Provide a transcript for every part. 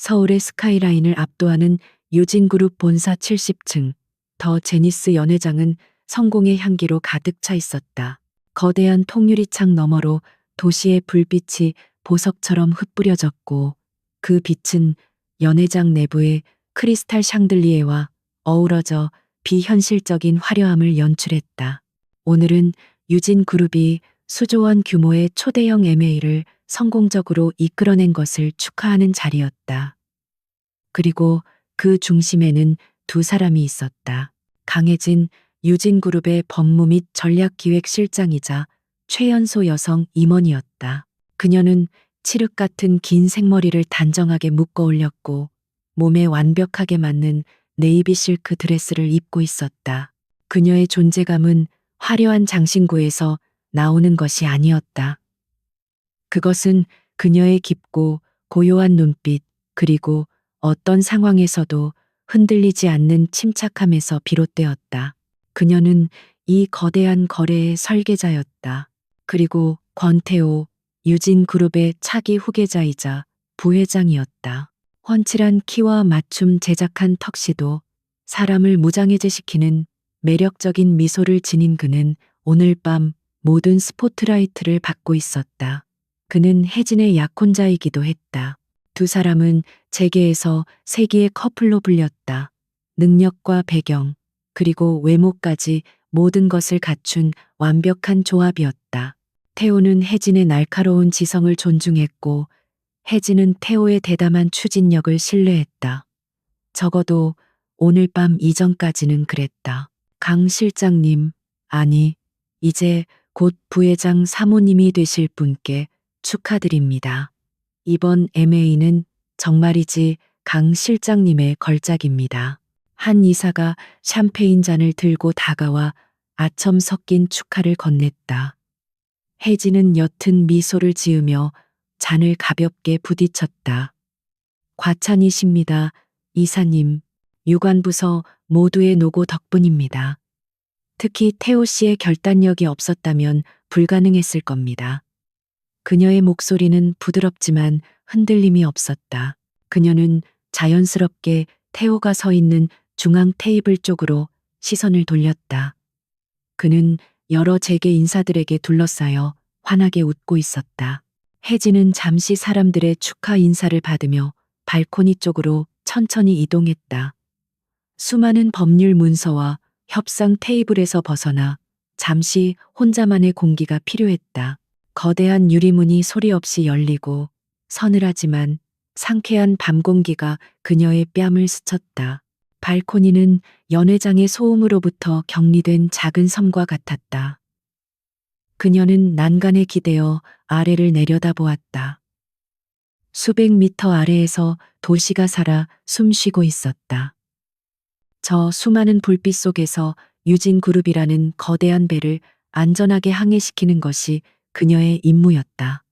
서울의 스카이라인을 압도하는 유진그룹 본사 70층, 더 제니스 연회장은 성공의 향기로 가득 차 있었다. 거대한 통유리창 너머로 도시의 불빛이 보석처럼 흩뿌려졌고 그 빛은 연회장 내부의 크리스탈 샹들리에와 어우러져 비현실적인 화려함을 연출했다. 오늘은 유진그룹이 수조원 규모의 초대형 M&A를 성공적으로 이끌어낸 것을 축하하는 자리였다. 그리고 그 중심에는 두 사람이 있었다. 강혜진, 유진그룹의 법무 및 전략기획실장이자 최연소 여성 임원이었다. 그녀는 칠흑 같은 긴 생머리를 단정하게 묶어 올렸고 몸에 완벽하게 맞는 네이비 실크 드레스를 입고 있었다. 그녀의 존재감은 화려한 장신구에서 나오는 것이 아니었다. 그것은 그녀의 깊고 고요한 눈빛, 그리고 어떤 상황에서도 흔들리지 않는 침착함에서 비롯되었다. 그녀는 이 거대한 거래의 설계자였다. 그리고 권태호, 유진그룹의 차기 후계자이자 부회장이었다. 훤칠한 키와 맞춤 제작한 턱시도, 사람을 무장해제시키는 매력적인 미소를 지닌 그는 오늘 밤 모든 스포트라이트를 받고 있었다. 그는 혜진의 약혼자이기도 했다. 두 사람은 재계에서 세기의 커플로 불렸다. 능력과 배경, 그리고 외모까지 모든 것을 갖춘 완벽한 조합이었다. 태호는 혜진의 날카로운 지성을 존중했고 혜진은 태호의 대담한 추진력을 신뢰했다. 적어도 오늘 밤 이전까지는 그랬다. 강 실장님, 아니, 이제 곧 부회장 사모님이 되실 분께 축하드립니다. 이번 M&A는 정말이지 강 실장님의 걸작입니다. 한 이사가 샴페인 잔을 들고 다가와 아첨 섞인 축하를 건넸다. 혜진은 옅은 미소를 지으며 잔을 가볍게 부딪혔다. 과찬이십니다, 이사님. 유관부서 모두의 노고 덕분입니다. 특히 태호 씨의 결단력이 없었다면 불가능했을 겁니다. 그녀의 목소리는 부드럽지만 흔들림이 없었다. 그녀는 자연스럽게 태호가 서 있는 중앙 테이블 쪽으로 시선을 돌렸다. 그는 여러 재계 인사들에게 둘러싸여 환하게 웃고 있었다. 혜진은 잠시 사람들의 축하 인사를 받으며 발코니 쪽으로 천천히 이동했다. 수많은 법률 문서와 협상 테이블에서 벗어나 잠시 혼자만의 공기가 필요했다. 거대한 유리문이 소리 없이 열리고 서늘하지만 상쾌한 밤 공기가 그녀의 뺨을 스쳤다. 발코니는 연회장의 소음으로부터 격리된 작은 섬과 같았다. 그녀는 난간에 기대어 아래를 내려다보았다. 수백 미터 아래에서 도시가 살아 숨쉬고 있었다. 저 수많은 불빛 속에서 유진그룹이라는 거대한 배를 안전하게 항해시키는 것이 그녀의 임무였다.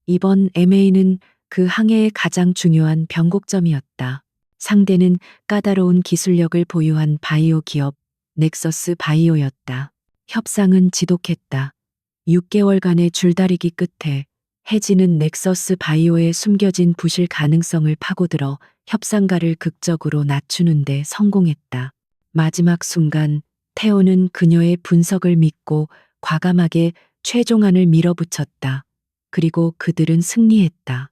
이번 M&A는 그 항해의 가장 중요한 변곡점이었다. 상대는 까다로운 기술력을 보유한 바이오 기업 넥서스 바이오였다. 협상은 지독했다. 6개월간의 줄다리기 끝에 혜진은 넥서스 바이오에 숨겨진 부실 가능성을 파고들어 협상가를 극적으로 낮추는데 성공했다. 마지막 순간 태호는 그녀의 분석을 믿고 과감하게 최종안을 밀어붙였다. 그리고 그들은 승리했다.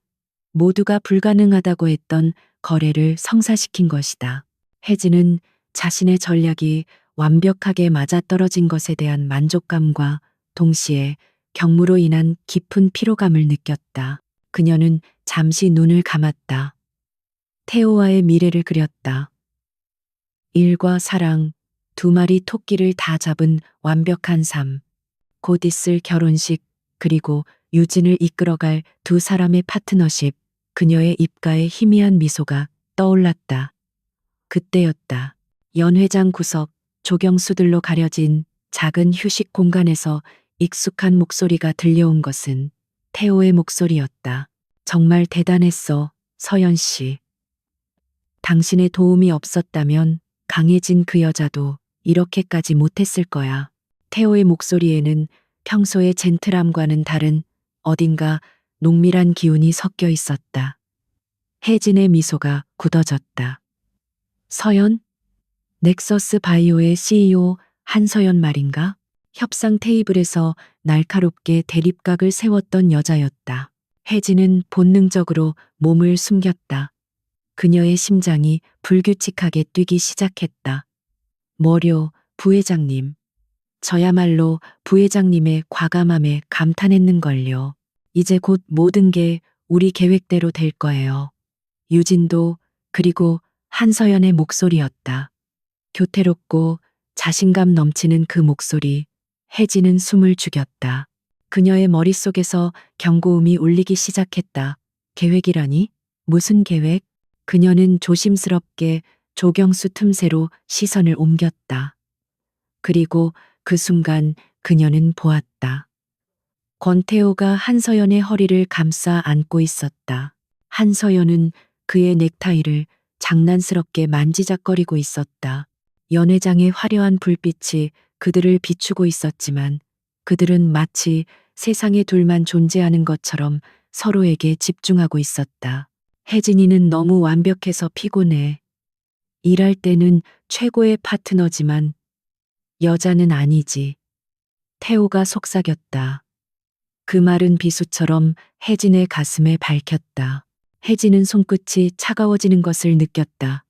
모두가 불가능하다고 했던 거래를 성사시킨 것이다. 혜진은 자신의 전략이 완벽하게 맞아떨어진 것에 대한 만족감과 동시에 경무로 인한 깊은 피로감을 느꼈다. 그녀는 잠시 눈을 감았다. 태호와의 미래를 그렸다. 일과 사랑, 두 마리 토끼를 다 잡은 완벽한 삶, 곧 있을 결혼식, 그리고 유진을 이끌어갈 두 사람의 파트너십, 그녀의 입가에 희미한 미소가 떠올랐다. 그때였다. 연회장 구석, 조경수들로 가려진 작은 휴식 공간에서 익숙한 목소리가 들려온 것은 태호의 목소리였다. 정말 대단했어, 서연 씨. 당신의 도움이 없었다면 강해진 그 여자도 이렇게까지 못했을 거야. 태호의 목소리에는 평소의 젠틀함과는 다른 어딘가 농밀한 기운이 섞여 있었다. 혜진의 미소가 굳어졌다. 서연? 넥서스 바이오의 CEO 한서연 말인가? 협상 테이블에서 날카롭게 대립각을 세웠던 여자였다. 혜진은 본능적으로 몸을 숨겼다. 그녀의 심장이 불규칙하게 뛰기 시작했다. 뭐려, 부회장님. 저야말로 부회장님의 과감함에 감탄했는걸요. 이제 곧 모든 게 우리 계획대로 될 거예요. 유진도, 그리고 한서연의 목소리였다. 교태롭고 자신감 넘치는 그 목소리, 혜진은 숨을 죽였다. 그녀의 머릿속에서 경고음이 울리기 시작했다. 계획이라니? 무슨 계획? 그녀는 조심스럽게 조경수 틈새로 시선을 옮겼다. 그리고 그 순간 그녀는 보았다. 권태호가 한서연의 허리를 감싸 안고 있었다. 한서연은 그의 넥타이를 장난스럽게 만지작거리고 있었다. 연회장의 화려한 불빛이 그들을 비추고 있었지만 그들은 마치 세상에 둘만 존재하는 것처럼 서로에게 집중하고 있었다. 혜진이는 너무 완벽해서 피곤해. 일할 때는 최고의 파트너지만 여자는 아니지. 태호가 속삭였다. 그 말은 비수처럼 혜진의 가슴에 밝혔다. 혜진은 손끝이 차가워지는 것을 느꼈다.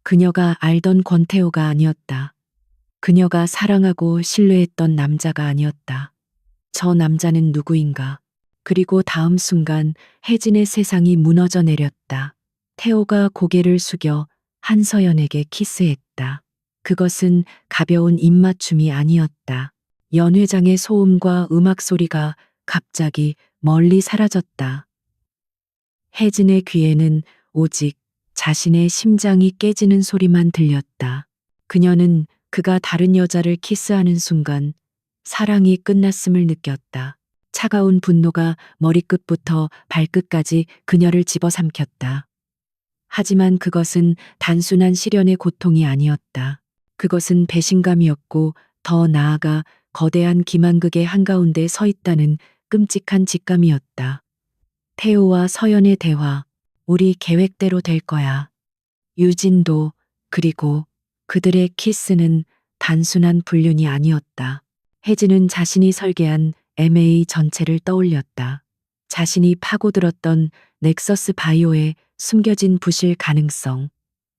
그녀가 알던 권태호가 아니었다. 그녀가 사랑하고 신뢰했던 남자가 아니었다. 저 남자는 누구인가? 그리고 다음 순간 혜진의 세상이 무너져 내렸다. 태호가 고개를 숙여 한서연에게 키스했다. 그것은 가벼운 입맞춤이 아니었다. 연회장의 소음과 음악 소리가 갑자기 멀리 사라졌다. 혜진의 귀에는 오직 자신의 심장이 깨지는 소리만 들렸다. 그녀는 그가 다른 여자를 키스하는 순간 사랑이 끝났음을 느꼈다. 차가운 분노가 머리끝부터 발끝까지 그녀를 집어삼켰다. 하지만 그것은 단순한 시련의 고통이 아니었다. 그것은 배신감이었고 더 나아가 거대한 기만극의 한가운데 서 있다는 끔찍한 직감이었다. 태호와 서연의 대화, 우리 계획대로 될 거야. 유진도, 그리고 그들의 키스는 단순한 불륜이 아니었다. 혜진은 자신이 설계한 MA 전체를 떠올렸다. 자신이 파고들었던 넥서스 바이오의 숨겨진 부실 가능성.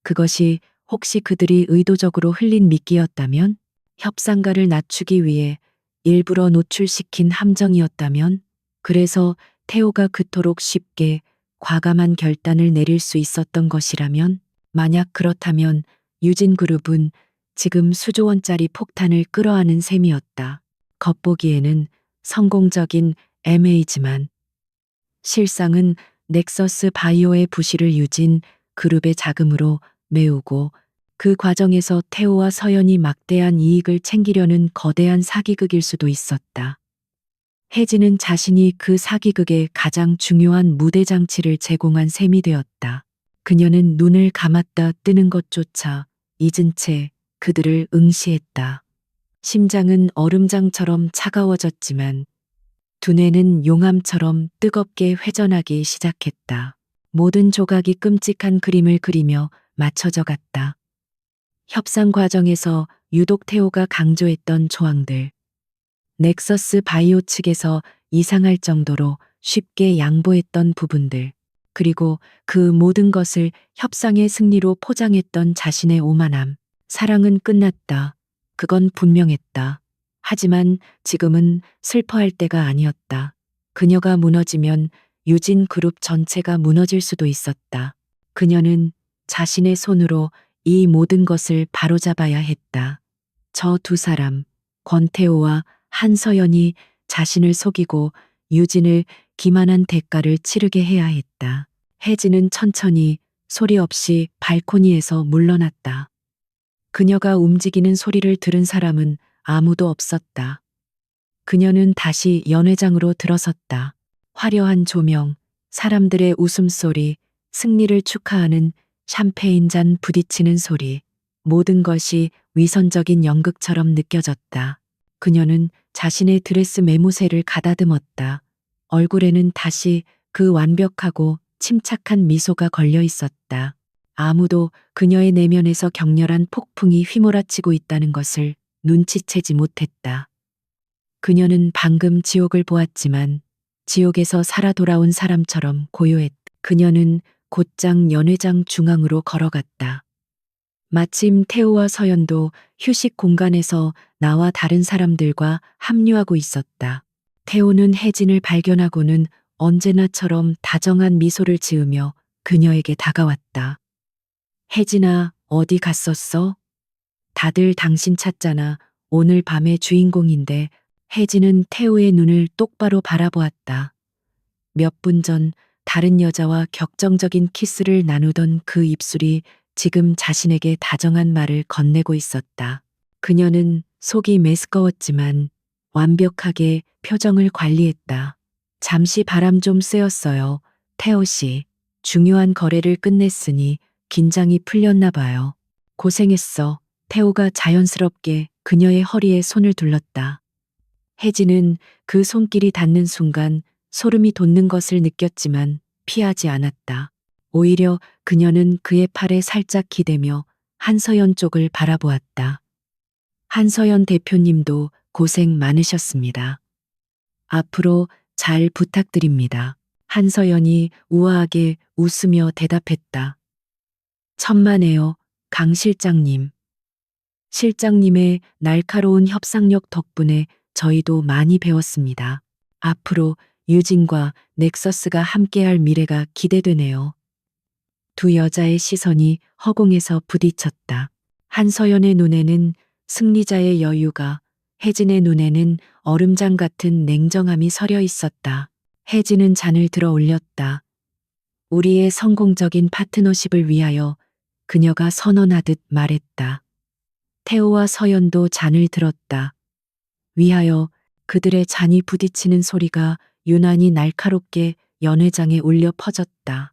그것이 혹시 그들이 의도적으로 흘린 미끼였다면? 협상가를 낮추기 위해 일부러 노출시킨 함정이었다면? 그래서 태호가 그토록 쉽게 과감한 결단을 내릴 수 있었던 것이라면? 만약 그렇다면 유진그룹은 지금 수조 원짜리 폭탄을 끌어안은 셈이었다. 겉보기에는 성공적인 MA지만 실상은 넥서스 바이오의 부실을 유진 그룹의 자금으로 메우고 그 과정에서 태호와 서연이 막대한 이익을 챙기려는 거대한 사기극일 수도 있었다. 혜진은 자신이 그 사기극의 가장 중요한 무대 장치를 제공한 셈이 되었다. 그녀는 눈을 감았다 뜨는 것조차 잊은 채 그들을 응시했다. 심장은 얼음장처럼 차가워졌지만 두뇌는 용암처럼 뜨겁게 회전하기 시작했다. 모든 조각이 끔찍한 그림을 그리며 맞춰져 갔다. 협상 과정에서 유독 태호가 강조했던 조항들. 넥서스 바이오 측에서 이상할 정도로 쉽게 양보했던 부분들. 그리고 그 모든 것을 협상의 승리로 포장했던 자신의 오만함. 사랑은 끝났다. 그건 분명했다. 하지만 지금은 슬퍼할 때가 아니었다. 그녀가 무너지면 유진 그룹 전체가 무너질 수도 있었다. 그녀는 자신의 손으로 이 모든 것을 바로잡아야 했다. 저 두 사람, 권태호와 한서연이 자신을 속이고 유진을 기만한 대가를 치르게 해야 했다. 혜진은 천천히 소리 없이 발코니에서 물러났다. 그녀가 움직이는 소리를 들은 사람은 아무도 없었다. 그녀는 다시 연회장으로 들어섰다. 화려한 조명, 사람들의 웃음소리, 승리를 축하하는 샴페인 잔 부딪히는 소리, 모든 것이 위선적인 연극처럼 느껴졌다. 그녀는 자신의 드레스 매무새를 가다듬었다. 얼굴에는 다시 그 완벽하고 침착한 미소가 걸려 있었다. 아무도 그녀의 내면에서 격렬한 폭풍이 휘몰아치고 있다는 것을 눈치채지 못했다. 그녀는 방금 지옥을 보았지만 지옥에서 살아 돌아온 사람처럼 고요했다. 그녀는 곧장 연회장 중앙으로 걸어갔다. 마침 태우와 서연도 휴식 공간에서 나와 다른 사람들과 합류하고 있었다. 태우는 혜진을 발견하고는 언제나처럼 다정한 미소를 지으며 그녀에게 다가왔다. 혜진아, 어디 갔었어? 다들 당신 찾잖아. 오늘 밤의 주인공인데. 혜진은 태우의 눈을 똑바로 바라보았다. 몇 분 전 다른 여자와 격정적인 키스를 나누던 그 입술이 지금 자신에게 다정한 말을 건네고 있었다. 그녀는 속이 메스꺼웠지만 완벽하게 표정을 관리했다. 잠시 바람 좀 쐬었어요. 태호 씨, 중요한 거래를 끝냈으니 긴장이 풀렸나 봐요. 고생했어. 태호가 자연스럽게 그녀의 허리에 손을 둘렀다. 혜진은 그 손길이 닿는 순간 소름이 돋는 것을 느꼈지만 피하지 않았다. 오히려 그녀는 그의 팔에 살짝 기대며 한서연 쪽을 바라보았다. 한서연 대표님도 고생 많으셨습니다. 앞으로 잘 부탁드립니다. 한서연이 우아하게 웃으며 대답했다. 천만에요, 강 실장님. 실장님의 날카로운 협상력 덕분에 저희도 많이 배웠습니다. 앞으로 유진과 넥서스가 함께할 미래가 기대되네요. 두 여자의 시선이 허공에서 부딪혔다. 한서연의 눈에는 승리자의 여유가, 혜진의 눈에는 얼음장 같은 냉정함이 서려 있었다. 혜진은 잔을 들어 올렸다. 우리의 성공적인 파트너십을 위하여 그녀가 선언하듯 말했다. 태호와 서연도 잔을 들었다. 위하여 그들의 잔이 부딪히는 소리가 유난히 날카롭게 연회장에 울려 퍼졌다.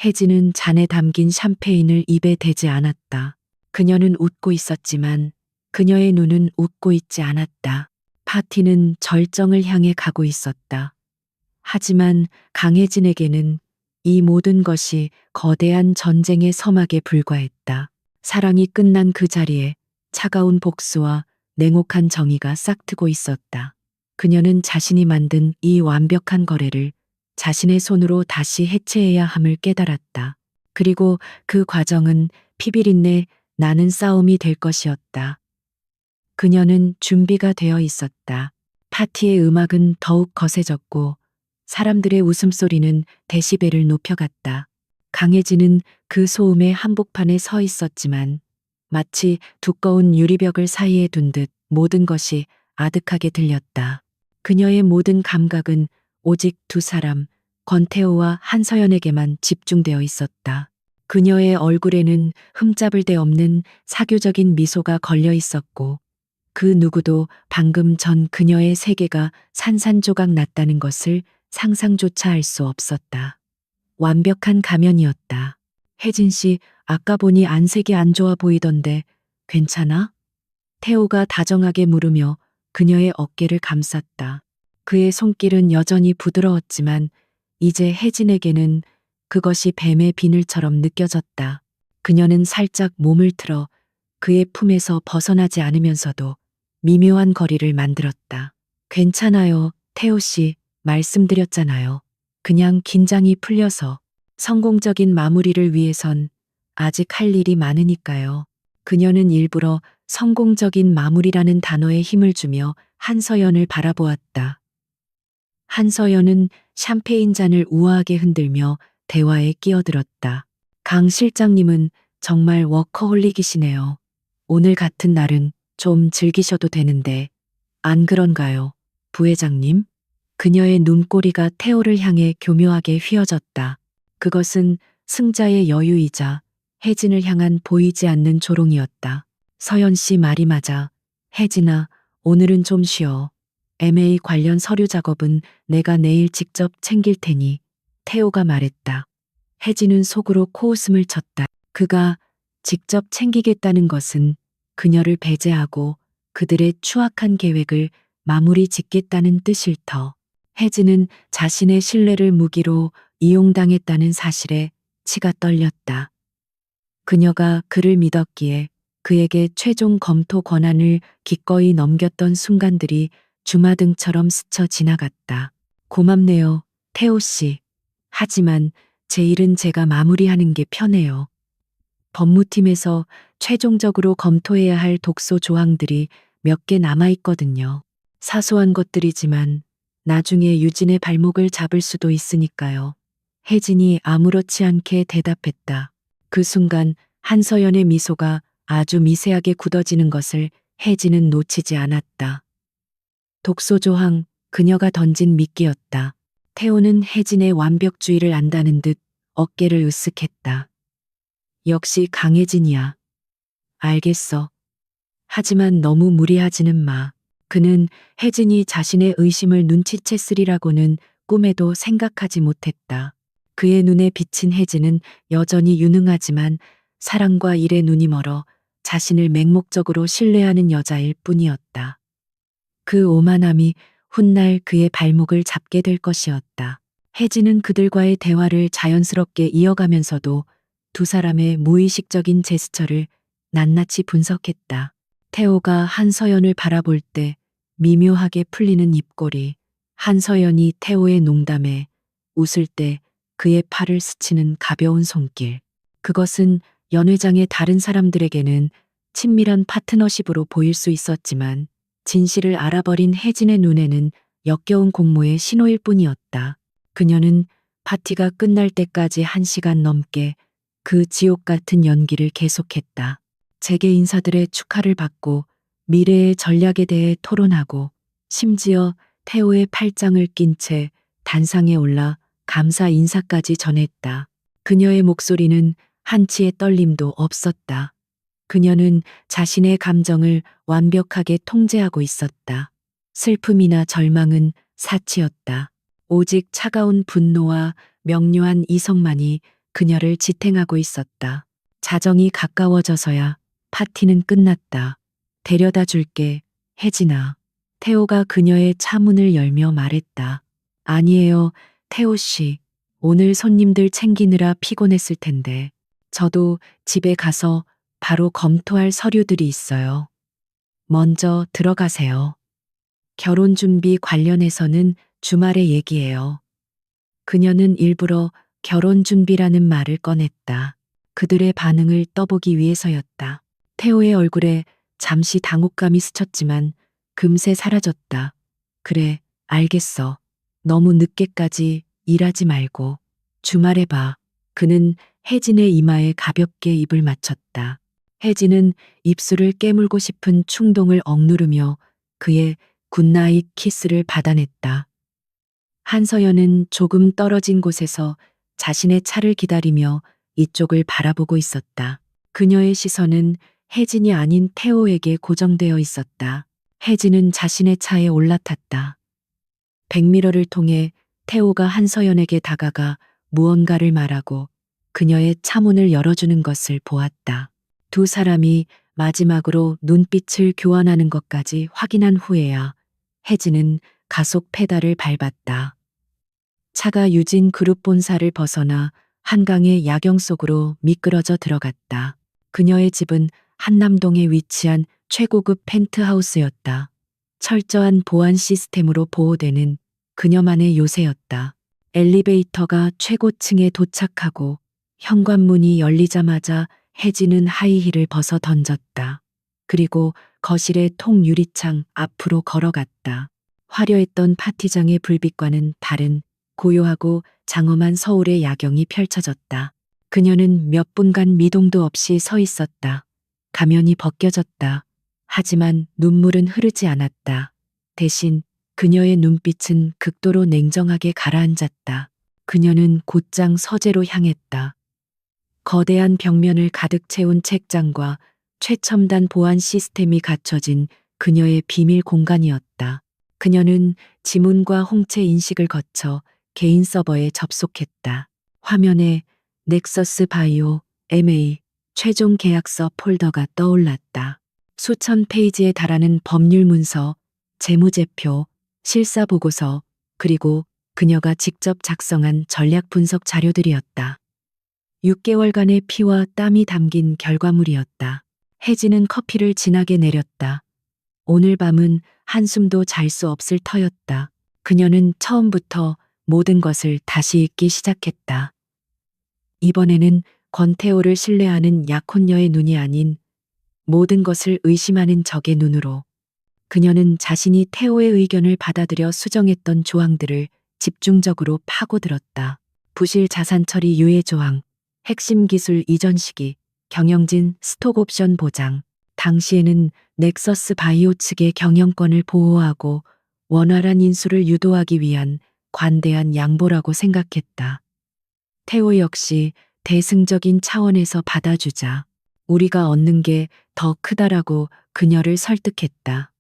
혜진은 잔에 담긴 샴페인을 입에 대지 않았다. 그녀는 웃고 있었지만 그녀의 눈은 웃고 있지 않았다. 파티는 절정을 향해 가고 있었다. 하지만 강혜진에게는 이 모든 것이 거대한 전쟁의 서막에 불과했다. 사랑이 끝난 그 자리에 차가운 복수와 냉혹한 정의가 싹트고 있었다. 그녀는 자신이 만든 이 완벽한 거래를 자신의 손으로 다시 해체해야 함을 깨달았다. 그리고 그 과정은 피비린내 나는 싸움이 될 것이었다. 그녀는 준비가 되어 있었다. 파티의 음악은 더욱 거세졌고 사람들의 웃음소리는 데시벨을 높여갔다. 강혜진은 그 소음의 한복판에 서 있었지만 마치 두꺼운 유리벽을 사이에 둔 듯 모든 것이 아득하게 들렸다. 그녀의 모든 감각은 오직 두 사람, 권태호와 한서연에게만 집중되어 있었다. 그녀의 얼굴에는 흠잡을 데 없는 사교적인 미소가 걸려 있었고 그 누구도 방금 전 그녀의 세계가 산산조각 났다는 것을 상상조차 할 수 없었다. 완벽한 가면이었다. 혜진 씨, 아까 보니 안색이 안 좋아 보이던데 괜찮아? 태호가 다정하게 물으며 그녀의 어깨를 감쌌다. 그의 손길은 여전히 부드러웠지만 이제 혜진에게는 그것이 뱀의 비늘처럼 느껴졌다. 그녀는 살짝 몸을 틀어 그의 품에서 벗어나지 않으면서도 미묘한 거리를 만들었다. 괜찮아요, 태호 씨. 말씀드렸잖아요. 그냥 긴장이 풀려서. 성공적인 마무리를 위해선 아직 할 일이 많으니까요. 그녀는 일부러 성공적인 마무리라는 단어에 힘을 주며 한서연을 바라보았다. 한서연은 샴페인 잔을 우아하게 흔들며 대화에 끼어들었다. 강 실장님은 정말 워커홀릭이시네요. 오늘 같은 날은 좀 즐기셔도 되는데 안 그런가요, 부회장님? 그녀의 눈꼬리가 태호를 향해 교묘하게 휘어졌다. 그것은 승자의 여유이자 혜진을 향한 보이지 않는 조롱이었다. 서연 씨 말이 맞아. 혜진아, 오늘은 좀 쉬어. MA 관련 서류 작업은 내가 내일 직접 챙길 테니. 태호가 말했다. 혜진은 속으로 코웃음을 쳤다. 그가 직접 챙기겠다는 것은 그녀를 배제하고 그들의 추악한 계획을 마무리 짓겠다는 뜻일 터. 혜진은 자신의 신뢰를 무기로 이용당했다는 사실에 치가 떨렸다. 그녀가 그를 믿었기에 그에게 최종 검토 권한을 기꺼이 넘겼던 순간들이 주마등처럼 스쳐 지나갔다. 고맙네요, 태호 씨. 하지만 제 일은 제가 마무리하는 게 편해요. 법무팀에서 최종적으로 검토해야 할 독소 조항들이 몇 개 남아있거든요. 사소한 것들이지만 나중에 유진의 발목을 잡을 수도 있으니까요. 혜진이 아무렇지 않게 대답했다. 그 순간 한서연의 미소가 아주 미세하게 굳어지는 것을 혜진은 놓치지 않았다. 독소 조항, 그녀가 던진 미끼였다. 태호는 혜진의 완벽주의를 안다는 듯 어깨를 으쓱했다. 역시 강혜진이야. 알겠어. 하지만 너무 무리하지는 마. 그는 혜진이 자신의 의심을 눈치챘으리라고는 꿈에도 생각하지 못했다. 그의 눈에 비친 혜진은 여전히 유능하지만 사랑과 일에 눈이 멀어 자신을 맹목적으로 신뢰하는 여자일 뿐이었다. 그 오만함이 훗날 그의 발목을 잡게 될 것이었다. 혜진은 그들과의 대화를 자연스럽게 이어가면서도 두 사람의 무의식적인 제스처를 낱낱이 분석했다. 태호가 한서연을 바라볼 때 미묘하게 풀리는 입꼬리, 한서연이 태호의 농담에 웃을 때 그의 팔을 스치는 가벼운 손길. 그것은 연회장의 다른 사람들에게는 친밀한 파트너십으로 보일 수 있었지만 진실을 알아버린 혜진의 눈에는 역겨운 공모의 신호일 뿐이었다. 그녀는 파티가 끝날 때까지 1시간 넘게 그 지옥 같은 연기를 계속했다. 재계 인사들의 축하를 받고 미래의 전략에 대해 토론하고 심지어 태호의 팔짱을 낀 채 단상에 올라 감사 인사까지 전했다. 그녀의 목소리는 한치의 떨림도 없었다. 그녀는 자신의 감정을 완벽하게 통제하고 있었다. 슬픔이나 절망은 사치였다. 오직 차가운 분노와 명료한 이성만이 그녀를 지탱하고 있었다. 자정이 가까워져서야 파티는 끝났다. 데려다 줄게, 혜진아. 태호가 그녀의 차문을 열며 말했다. 아니에요, 태호 씨. 오늘 손님들 챙기느라 피곤했을 텐데. 저도 집에 가서 바로 검토할 서류들이 있어요. 먼저 들어가세요. 결혼 준비 관련해서는 주말에 얘기해요. 그녀는 일부러 결혼 준비라는 말을 꺼냈다. 그들의 반응을 떠보기 위해서였다. 태호의 얼굴에 잠시 당혹감이 스쳤지만 금세 사라졌다. 그래, 알겠어. 너무 늦게까지 일하지 말고 주말에 봐. 그는 혜진의 이마에 가볍게 입을 맞췄다. 혜진은 입술을 깨물고 싶은 충동을 억누르며 그의 굿나잇 키스를 받아냈다. 한서연은 조금 떨어진 곳에서 자신의 차를 기다리며 이쪽을 바라보고 있었다. 그녀의 시선은 혜진이 아닌 태호에게 고정되어 있었다. 혜진은 자신의 차에 올라탔다. 백미러를 통해 태호가 한서연에게 다가가 무언가를 말하고 그녀의 차문을 열어주는 것을 보았다. 두 사람이 마지막으로 눈빛을 교환하는 것까지 확인한 후에야 혜진은 가속 페달을 밟았다. 차가 유진 그룹 본사를 벗어나 한강의 야경 속으로 미끄러져 들어갔다. 그녀의 집은 한남동에 위치한 최고급 펜트하우스였다. 철저한 보안 시스템으로 보호되는 그녀만의 요새였다. 엘리베이터가 최고층에 도착하고 현관문이 열리자마자 혜진은 하이힐을 벗어 던졌다. 그리고 거실의 통유리창 앞으로 걸어갔다. 화려했던 파티장의 불빛과는 다른 고요하고 장엄한 서울의 야경이 펼쳐졌다. 그녀는 몇 분간 미동도 없이 서 있었다. 가면이 벗겨졌다. 하지만 눈물은 흐르지 않았다. 대신 그녀의 눈빛은 극도로 냉정하게 가라앉았다. 그녀는 곧장 서재로 향했다. 거대한 벽면을 가득 채운 책장과 최첨단 보안 시스템이 갖춰진 그녀의 비밀 공간이었다. 그녀는 지문과 홍채 인식을 거쳐 개인 서버에 접속했다. 화면에 넥서스 바이오 MA 최종 계약서 폴더가 떠올랐다. 수천 페이지에 달하는 법률 문서, 재무제표, 실사보고서, 그리고 그녀가 직접 작성한 전략 분석 자료들이었다. 6개월간의 피와 땀이 담긴 결과물이었다. 혜진은 커피를 진하게 내렸다. 오늘 밤은 한숨도 잘 수 없을 터였다. 그녀는 처음부터 모든 것을 다시 읽기 시작했다. 이번에는 권태호를 신뢰하는 약혼녀의 눈이 아닌 모든 것을 의심하는 적의 눈으로. 그녀는 자신이 태호의 의견을 받아들여 수정했던 조항들을 집중적으로 파고들었다. 부실 자산 처리 유예 조항, 핵심 기술 이전 시기, 경영진 스톡 옵션 보장. 당시에는 넥서스 바이오 측의 경영권을 보호하고 원활한 인수를 유도하기 위한 관대한 양보라고 생각했다. 태호 역시 대승적인 차원에서 받아주자. 우리가 얻는 게 더 크다라고 그녀를 설득했다.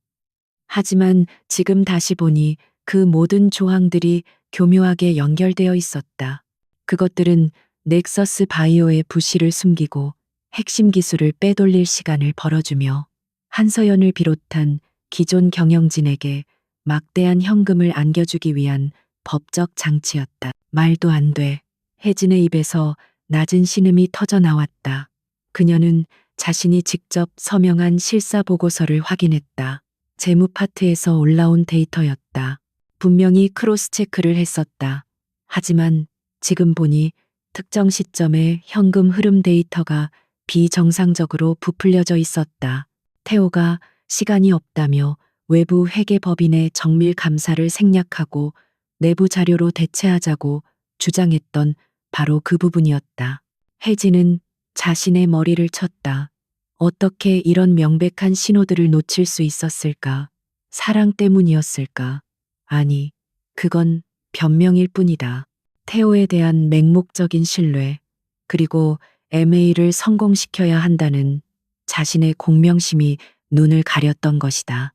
하지만 지금 다시 보니 그 모든 조항들이 교묘하게 연결되어 있었다. 그것들은 넥서스 바이오의 부실을 숨기고 핵심 기술을 빼돌릴 시간을 벌어주며 한서연을 비롯한 기존 경영진에게 막대한 현금을 안겨주기 위한 법적 장치였다. 말도 안 돼. 혜진의 입에서 낮은 신음이 터져 나왔다. 그녀는 자신이 직접 서명한 실사 보고서를 확인했다. 재무 파트에서 올라온 데이터였다. 분명히 크로스 체크를 했었다. 하지만 지금 보니 특정 시점에 현금 흐름 데이터가 비정상적으로 부풀려져 있었다. 태호가 시간이 없다며 외부 회계법인의 정밀 감사를 생략하고 내부 자료로 대체하자고 주장했던 바로 그 부분이었다. 혜진은 자신의 머리를 쳤다. 어떻게 이런 명백한 신호들을 놓칠 수 있었을까? 사랑 때문이었을까? 아니, 그건 변명일 뿐이다. 태호에 대한 맹목적인 신뢰, 그리고 MA를 성공시켜야 한다는 자신의 공명심이 눈을 가렸던 것이다.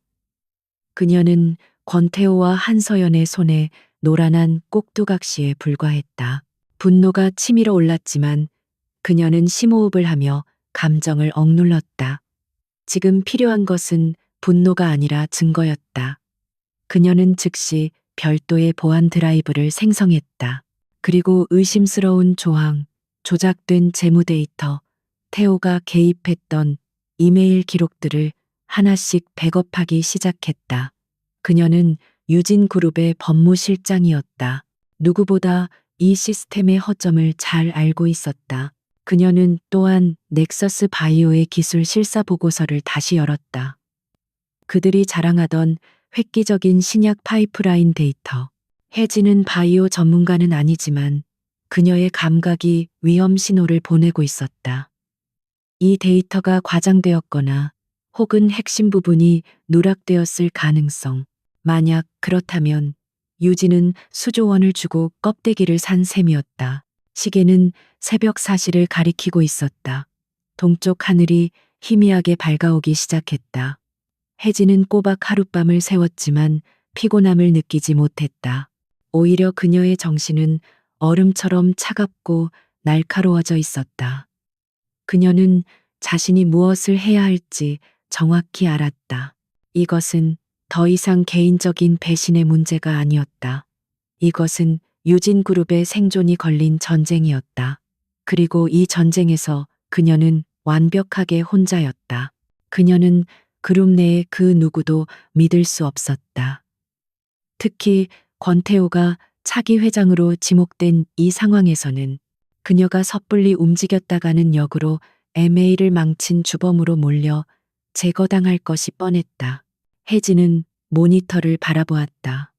그녀는 권태호와 한서연의 손에 노란한 꼭두각시에 불과했다. 분노가 치밀어 올랐지만 그녀는 심호흡을 하며 감정을 억눌렀다. 지금 필요한 것은 분노가 아니라 증거였다. 그녀는 즉시 별도의 보안 드라이브를 생성했다. 그리고 의심스러운 조항, 조작된 재무 데이터, 태호가 개입했던 이메일 기록들을 하나씩 백업하기 시작했다. 그녀는 유진그룹의 법무실장이었다. 누구보다 이 시스템의 허점을 잘 알고 있었다. 그녀는 또한 넥서스 바이오의 기술 실사 보고서를 다시 열었다. 그들이 자랑하던 획기적인 신약 파이프라인 데이터. 혜진은 바이오 전문가는 아니지만 그녀의 감각이 위험 신호를 보내고 있었다. 이 데이터가 과장되었거나 혹은 핵심 부분이 누락되었을 가능성. 만약 그렇다면 유진은 수조 원을 주고 껍데기를 산 셈이었다. 시계는 새벽 4시를 가리키고 있었다. 동쪽 하늘이 희미하게 밝아오기 시작했다. 혜진은 꼬박 하룻밤을 새웠지만 피곤함을 느끼지 못했다. 오히려 그녀의 정신은 얼음처럼 차갑고 날카로워져 있었다. 그녀는 자신이 무엇을 해야 할지 정확히 알았다. 이것은 더 이상 개인적인 배신의 문제가 아니었다. 이것은 유진그룹의 생존이 걸린 전쟁이었다. 그리고 이 전쟁에서 그녀는 완벽하게 혼자였다. 그녀는 그룹 내의 그 누구도 믿을 수 없었다. 특히 권태호가 차기 회장으로 지목된 이 상황에서는 그녀가 섣불리 움직였다가는 역으로 MA를 망친 주범으로 몰려 제거당할 것이 뻔했다. 혜진은 모니터를 바라보았다.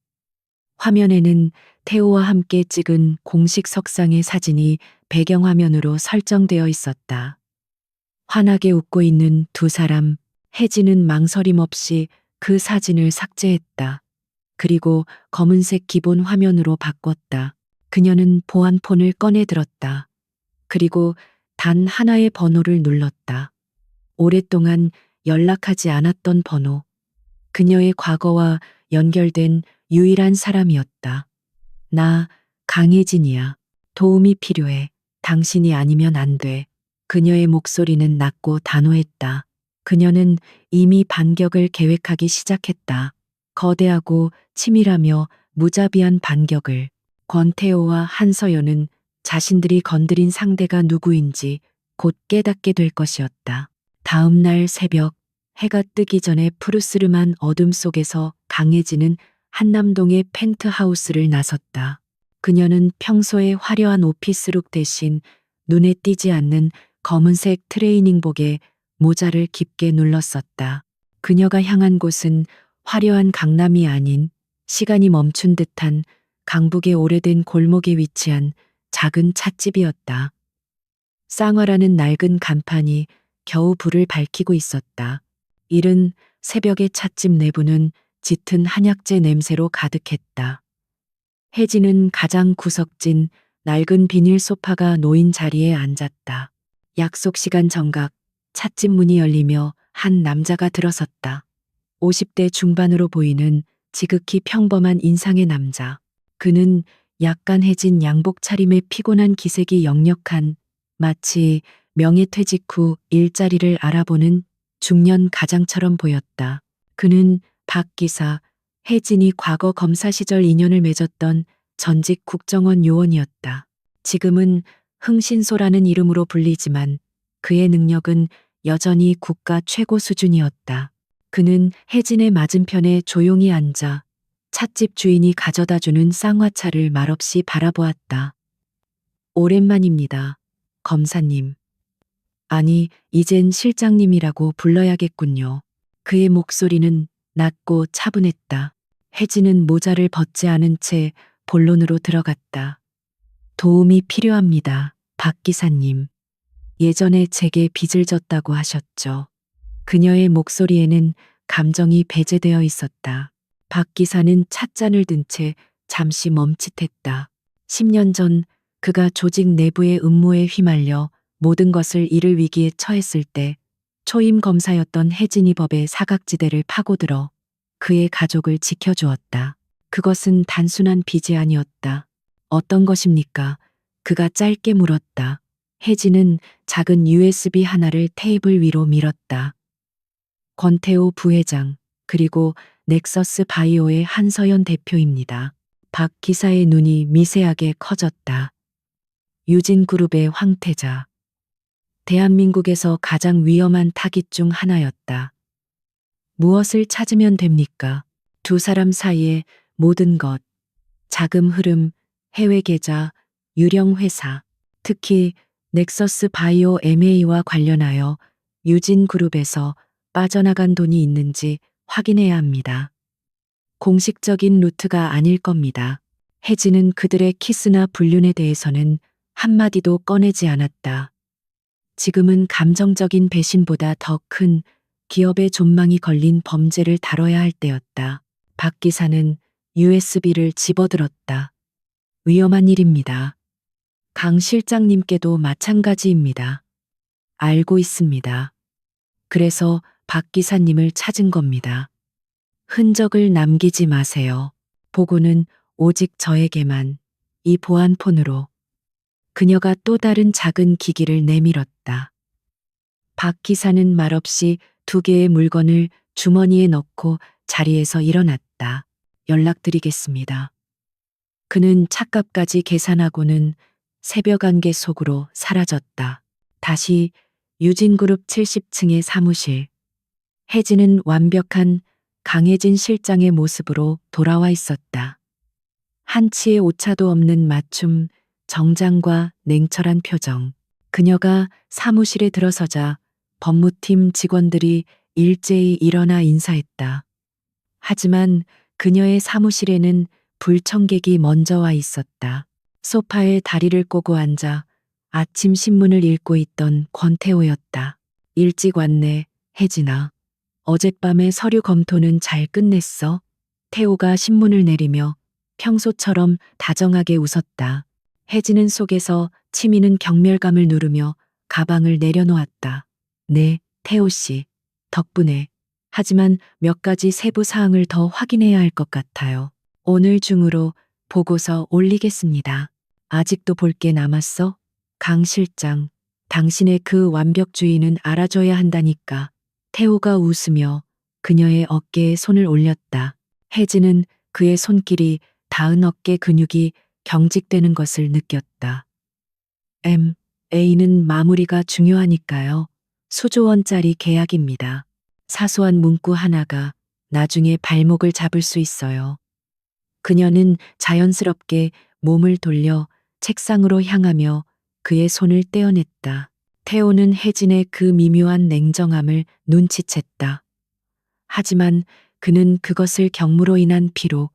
화면에는 태호와 함께 찍은 공식 석상의 사진이 배경화면으로 설정되어 있었다. 환하게 웃고 있는 두 사람, 혜진은 망설임 없이 그 사진을 삭제했다. 그리고 검은색 기본 화면으로 바꿨다. 그녀는 보안폰을 꺼내 들었다. 그리고 단 하나의 번호를 눌렀다. 오랫동안 연락하지 않았던 번호. 그녀의 과거와 연결된 유일한 사람이었다. 나 강혜진이야. 도움이 필요해. 당신이 아니면 안 돼. 그녀의 목소리는 낮고 단호했다. 그녀는 이미 반격을 계획하기 시작했다. 거대하고 치밀하며 무자비한 반격을. 권태호와 한서연은 자신들이 건드린 상대가 누구인지 곧 깨닫게 될 것이었다. 다음 날 새벽, 해가 뜨기 전에 푸르스름한 어둠 속에서 강혜진은 한남동의 펜트하우스를 나섰다. 그녀는 평소의 화려한 오피스룩 대신 눈에 띄지 않는 검은색 트레이닝복에 모자를 깊게 눌렀었다. 그녀가 향한 곳은 화려한 강남이 아닌 시간이 멈춘 듯한 강북의 오래된 골목에 위치한 작은 찻집이었다. 쌍화라는 낡은 간판이 겨우 불을 밝히고 있었다. 이른 새벽의 찻집 내부는 짙은 한약재 냄새로 가득했다. 혜진은 가장 구석진 낡은 비닐 소파가 놓인 자리에 앉았다. 약속 시간 정각, 찻집 문이 열리며 한 남자가 들어섰다. 50대 중반으로 보이는 지극히 평범한 인상의 남자. 그는 약간 해진 양복 차림의 피곤한 기색이 역력한, 마치 명예퇴직 후 일자리를 알아보는 중년 가장처럼 보였다. 그는 박 기사, 혜진이 과거 검사 시절 인연을 맺었던 전직 국정원 요원이었다. 지금은 흥신소라는 이름으로 불리지만 그의 능력은 여전히 국가 최고 수준이었다. 그는 혜진의 맞은편에 조용히 앉아 찻집 주인이 가져다주는 쌍화차를 말없이 바라보았다. 오랜만입니다, 검사님. 아니, 이젠 실장님이라고 불러야겠군요. 그의 목소리는 낮고 차분했다. 혜진은 모자를 벗지 않은 채 본론으로 들어갔다. 도움이 필요합니다, 박 기사님. 예전에 제게 빚을 졌다고 하셨죠. 그녀의 목소리에는 감정이 배제되어 있었다. 박 기사는 찻잔을 든 채 잠시 멈칫했다. 10년 전 그가 조직 내부의 음모에 휘말려 모든 것을 잃을 위기에 처했을 때 초임 검사였던 혜진이 법의 사각지대를 파고들어 그의 가족을 지켜주었다. 그것은 단순한 빚이 아니었다. 어떤 것입니까? 그가 짧게 물었다. 혜진은 작은 USB 하나를 테이블 위로 밀었다. 권태호 부회장, 그리고 넥서스 바이오의 한서연 대표입니다. 박 기사의 눈이 미세하게 커졌다. 유진그룹의 황태자. 대한민국에서 가장 위험한 타깃 중 하나였다. 무엇을 찾으면 됩니까? 두 사람 사이의 모든 것. 자금 흐름, 해외 계좌, 유령 회사. 특히 넥서스 바이오 MA와 관련하여 유진그룹에서 빠져나간 돈이 있는지 확인해야 합니다. 공식적인 루트가 아닐 겁니다. 혜진은 그들의 키스나 불륜에 대해서는 한마디도 꺼내지 않았다. 지금은 감정적인 배신보다 더 큰 기업의 존망이 걸린 범죄를 다뤄야 할 때였다. 박 기사는 USB를 집어들었다. 위험한 일입니다. 강 실장님께도 마찬가지입니다. 알고 있습니다. 그래서 박 기사님을 찾은 겁니다. 흔적을 남기지 마세요. 보고는 오직 저에게만. 이 보안폰으로. 그녀가 또 다른 작은 기기를 내밀었다. 박 기사는 말없이 두 개의 물건을 주머니에 넣고 자리에서 일어났다. 연락드리겠습니다. 그는 차값까지 계산하고는 새벽 안개 속으로 사라졌다. 다시 유진그룹 70층의 사무실. 혜진은 완벽한 강혜진 실장의 모습으로 돌아와 있었다. 한치의 오차도 없는 맞춤, 정장과 냉철한 표정. 그녀가 사무실에 들어서자 법무팀 직원들이 일제히 일어나 인사했다. 하지만 그녀의 사무실에는 불청객이 먼저 와 있었다. 소파에 다리를 꼬고 앉아 아침 신문을 읽고 있던 권태호였다. 일찍 왔네, 혜진아. 어젯밤에 서류 검토는 잘 끝냈어? 태호가 신문을 내리며 평소처럼 다정하게 웃었다. 혜진은 속에서 치미는 경멸감을 누르며 가방을 내려놓았다. 네, 태호 씨. 덕분에. 하지만 몇 가지 세부 사항을 더 확인해야 할 것 같아요. 오늘 중으로 보고서 올리겠습니다. 아직도 볼 게 남았어? 강 실장, 당신의 그 완벽주의는 알아줘야 한다니까. 태호가 웃으며 그녀의 어깨에 손을 올렸다. 혜진은 그의 손길이 닿은 어깨 근육이 경직되는 것을 느꼈다. A는 마무리가 중요하니까요. 수조 원짜리 계약입니다. 사소한 문구 하나가 나중에 발목을 잡을 수 있어요. 그녀는 자연스럽게 몸을 돌려 책상으로 향하며 그의 손을 떼어냈다. 태호는 혜진의 그 미묘한 냉정함을 눈치챘다. 하지만 그는 그것을 경무로 인한 피로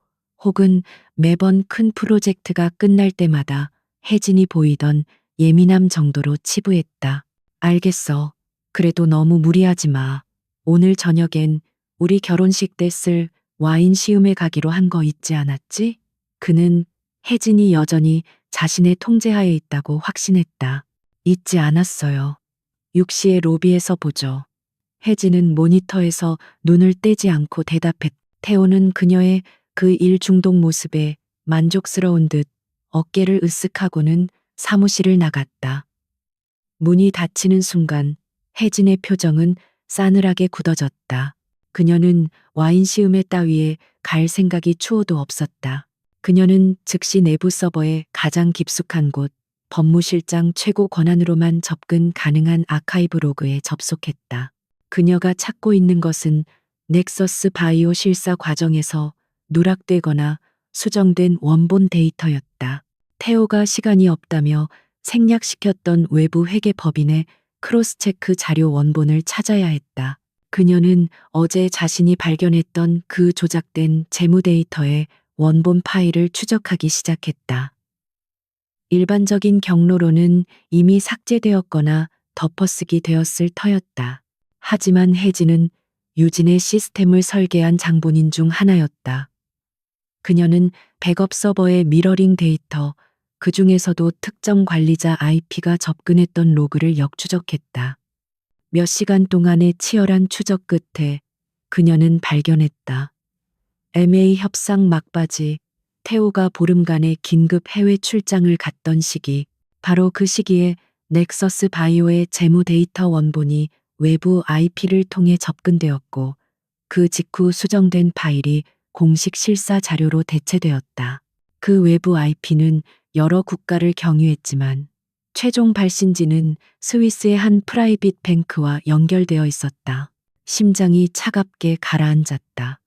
혹은 매번 큰 프로젝트가 끝날 때마다 혜진이 보이던 예민함 정도로 치부했다. 알겠어. 그래도 너무 무리하지 마. 오늘 저녁엔 우리 결혼식 때 쓸 와인 시음회 가기로 한 거 잊지 않았지? 그는 혜진이 여전히 자신의 통제하에 있다고 확신했다. 잊지 않았어요. 6시에 로비에서 보죠. 혜진은 모니터에서 눈을 떼지 않고 대답했다. 태호는 그녀의 그 일 중독 모습에 만족스러운 듯 어깨를 으쓱하고는 사무실을 나갔다. 문이 닫히는 순간 혜진의 표정은 싸늘하게 굳어졌다. 그녀는 와인 시음회 따위에 갈 생각이 추호도 없었다. 그녀는 즉시 내부 서버의 가장 깊숙한 곳, 법무실장 최고 권한으로만 접근 가능한 아카이브 로그에 접속했다. 그녀가 찾고 있는 것은 넥서스 바이오 실사 과정에서 누락되거나 수정된 원본 데이터였다. 태호가 시간이 없다며 생략시켰던 외부 회계 법인의 크로스체크 자료 원본을 찾아야 했다. 그녀는 어제 자신이 발견했던 그 조작된 재무 데이터의 원본 파일을 추적하기 시작했다. 일반적인 경로로는 이미 삭제되었거나 덮어쓰기 되었을 터였다. 하지만 혜진은 유진의 시스템을 설계한 장본인 중 하나였다. 그녀는 백업 서버의 미러링 데이터, 그 중에서도 특정 관리자 IP가 접근했던 로그를 역추적했다. 몇 시간 동안의 치열한 추적 끝에 그녀는 발견했다. MA 협상 막바지, 태호가 보름간의 긴급 해외 출장을 갔던 시기, 바로 그 시기에 넥서스 바이오의 재무 데이터 원본이 외부 IP를 통해 접근되었고, 그 직후 수정된 파일이 공식 실사 자료로 대체되었다. 그 외부 IP는 여러 국가를 경유했지만 최종 발신지는 스위스의 한 프라이빗 뱅크와 연결되어 있었다. 심장이 차갑게 가라앉았다.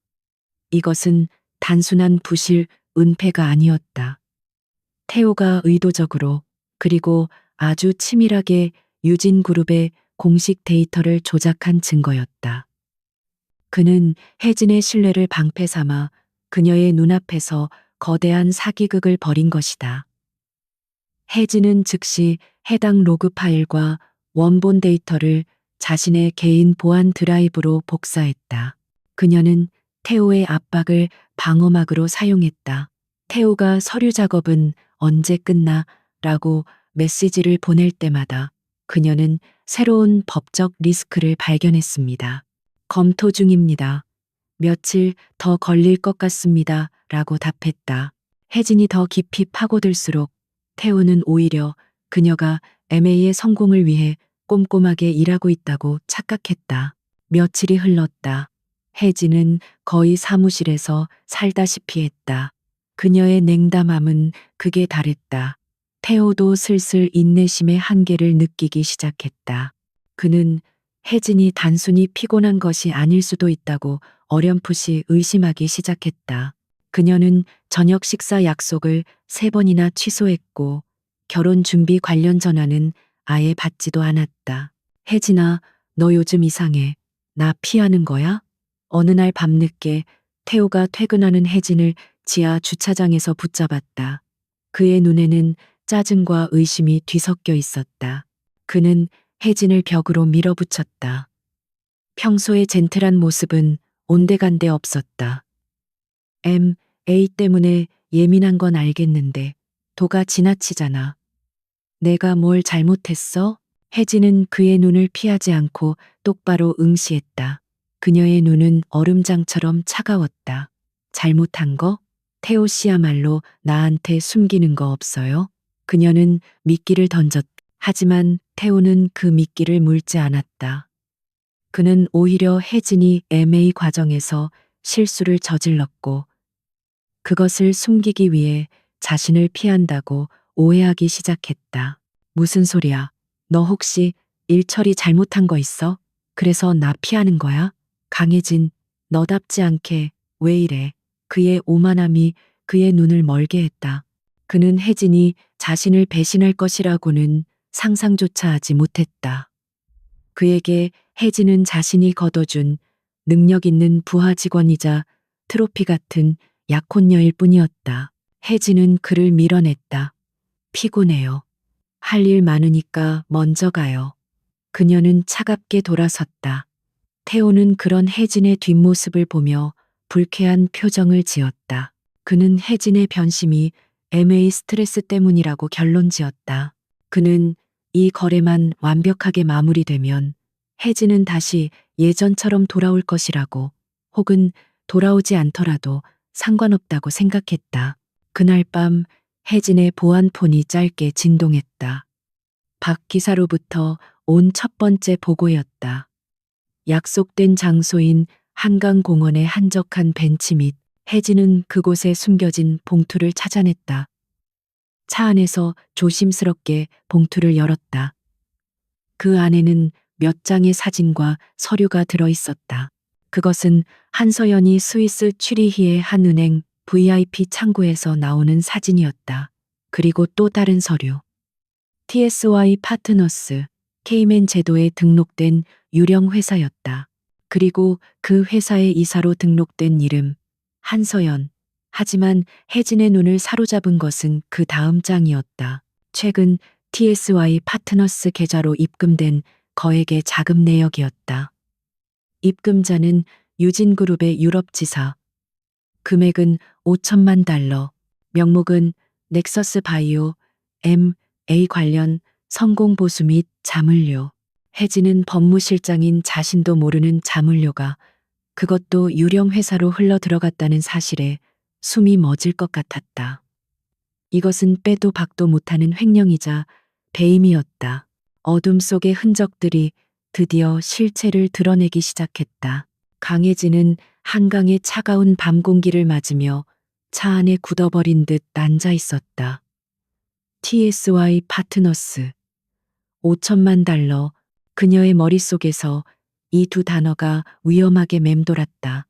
이것은 단순한 부실, 은폐가 아니었다. 태호가 의도적으로 그리고 아주 치밀하게 유진그룹의 공식 데이터를 조작한 증거였다. 그는 혜진의 신뢰를 방패 삼아 그녀의 눈앞에서 거대한 사기극을 벌인 것이다. 혜진은 즉시 해당 로그 파일과 원본 데이터를 자신의 개인 보안 드라이브로 복사했다. 그녀는 태호의 압박을 방어막으로 사용했다. 태호가 서류 작업은 언제 끝나? 라고 메시지를 보낼 때마다 그녀는 새로운 법적 리스크를 발견했습니다. 검토 중입니다. 며칠 더 걸릴 것 같습니다. 라고 답했다. 혜진이 더 깊이 파고들수록 태호는 오히려 그녀가 MA의 성공을 위해 꼼꼼하게 일하고 있다고 착각했다. 며칠이 흘렀다. 혜진은 거의 사무실에서 살다시피 했다. 그녀의 냉담함은 극에 달했다. 태호도 슬슬 인내심의 한계를 느끼기 시작했다. 그는 혜진이 단순히 피곤한 것이 아닐 수도 있다고 어렴풋이 의심하기 시작했다. 그녀는 저녁 식사 약속을 3번이나 취소했고 결혼 준비 관련 전화는 아예 받지도 않았다. 혜진아, 너 요즘 이상해. 나 피하는 거야? 어느 날 밤늦게 태호가 퇴근하는 혜진을 지하 주차장에서 붙잡았다. 그의 눈에는 짜증과 의심이 뒤섞여 있었다. 그는 혜진을 벽으로 밀어붙였다. 평소의 젠틀한 모습은 온데간데 없었다. A 때문에 예민한 건 알겠는데 도가 지나치잖아. 내가 뭘 잘못했어? 혜진은 그의 눈을 피하지 않고 똑바로 응시했다. 그녀의 눈은 얼음장처럼 차가웠다. 잘못한 거? 태호 씨야말로 나한테 숨기는 거 없어요? 그녀는 미끼를 던졌다. 하지만 태호는 그 미끼를 물지 않았다. 그는 오히려 혜진이 MA 과정에서 실수를 저질렀고 그것을 숨기기 위해 자신을 피한다고 오해하기 시작했다. 무슨 소리야? 너 혹시 일 처리 잘못한 거 있어? 그래서 나 피하는 거야? 강혜진, 너답지 않게 왜 이래? 그의 오만함이 그의 눈을 멀게 했다. 그는 혜진이 자신을 배신할 것이라고는 상상조차 하지 못했다. 그에게 혜진은 자신이 거둬준 능력 있는 부하 직원이자 트로피 같은 약혼녀일 뿐이었다. 혜진은 그를 밀어냈다. 피곤해요. 할 일 많으니까 먼저 가요. 그녀는 차갑게 돌아섰다. 태호는 그런 혜진의 뒷모습을 보며 불쾌한 표정을 지었다. 그는 혜진의 변심이 MA 스트레스 때문이라고 결론 지었다. 그는 이 거래만 완벽하게 마무리되면 혜진은 다시 예전처럼 돌아올 것이라고, 혹은 돌아오지 않더라도 상관없다고 생각했다. 그날 밤 혜진의 보안폰이 짧게 진동했다. 박 기사로부터 온 첫 번째 보고였다. 약속된 장소인 한강공원의 한적한 벤치 밑 혜진은 그곳에 숨겨진 봉투를 찾아냈다. 차 안에서 조심스럽게 봉투를 열었다. 그 안에는 몇 장의 사진과 서류가 들어 있었다. 그것은 한서연이 스위스 취리히의 한 은행 VIP 창구에서 나오는 사진이었다. 그리고 또 다른 서류. TSY 파트너스, 케이맨 제도에 등록된 유령 회사였다. 그리고 그 회사의 이사로 등록된 이름, 한서연. 하지만 혜진의 눈을 사로잡은 것은 그 다음 장이었다. 최근 TSY 파트너스 계좌로 입금된 거액의 자금 내역이었다. 입금자는 유진그룹의 유럽 지사. 금액은 5천만 달러. 명목은 넥서스 바이오, M&A 관련 성공 보수 및 자물쇠. 혜진은 법무실장인 자신도 모르는 자물쇠가 그것도 유령 회사로 흘러 들어갔다는 사실에 숨이 멎을 것 같았다. 이것은 빼도 박도 못하는 횡령이자 배임이었다. 어둠 속의 흔적들이 드디어 실체를 드러내기 시작했다. 강혜진은 한강의 차가운 밤 공기를 맞으며 차 안에 굳어버린 듯 앉아 있었다. TSY 파트너스. 5천만 달러. 그녀의 머릿속에서 이 두 단어가 위험하게 맴돌았다.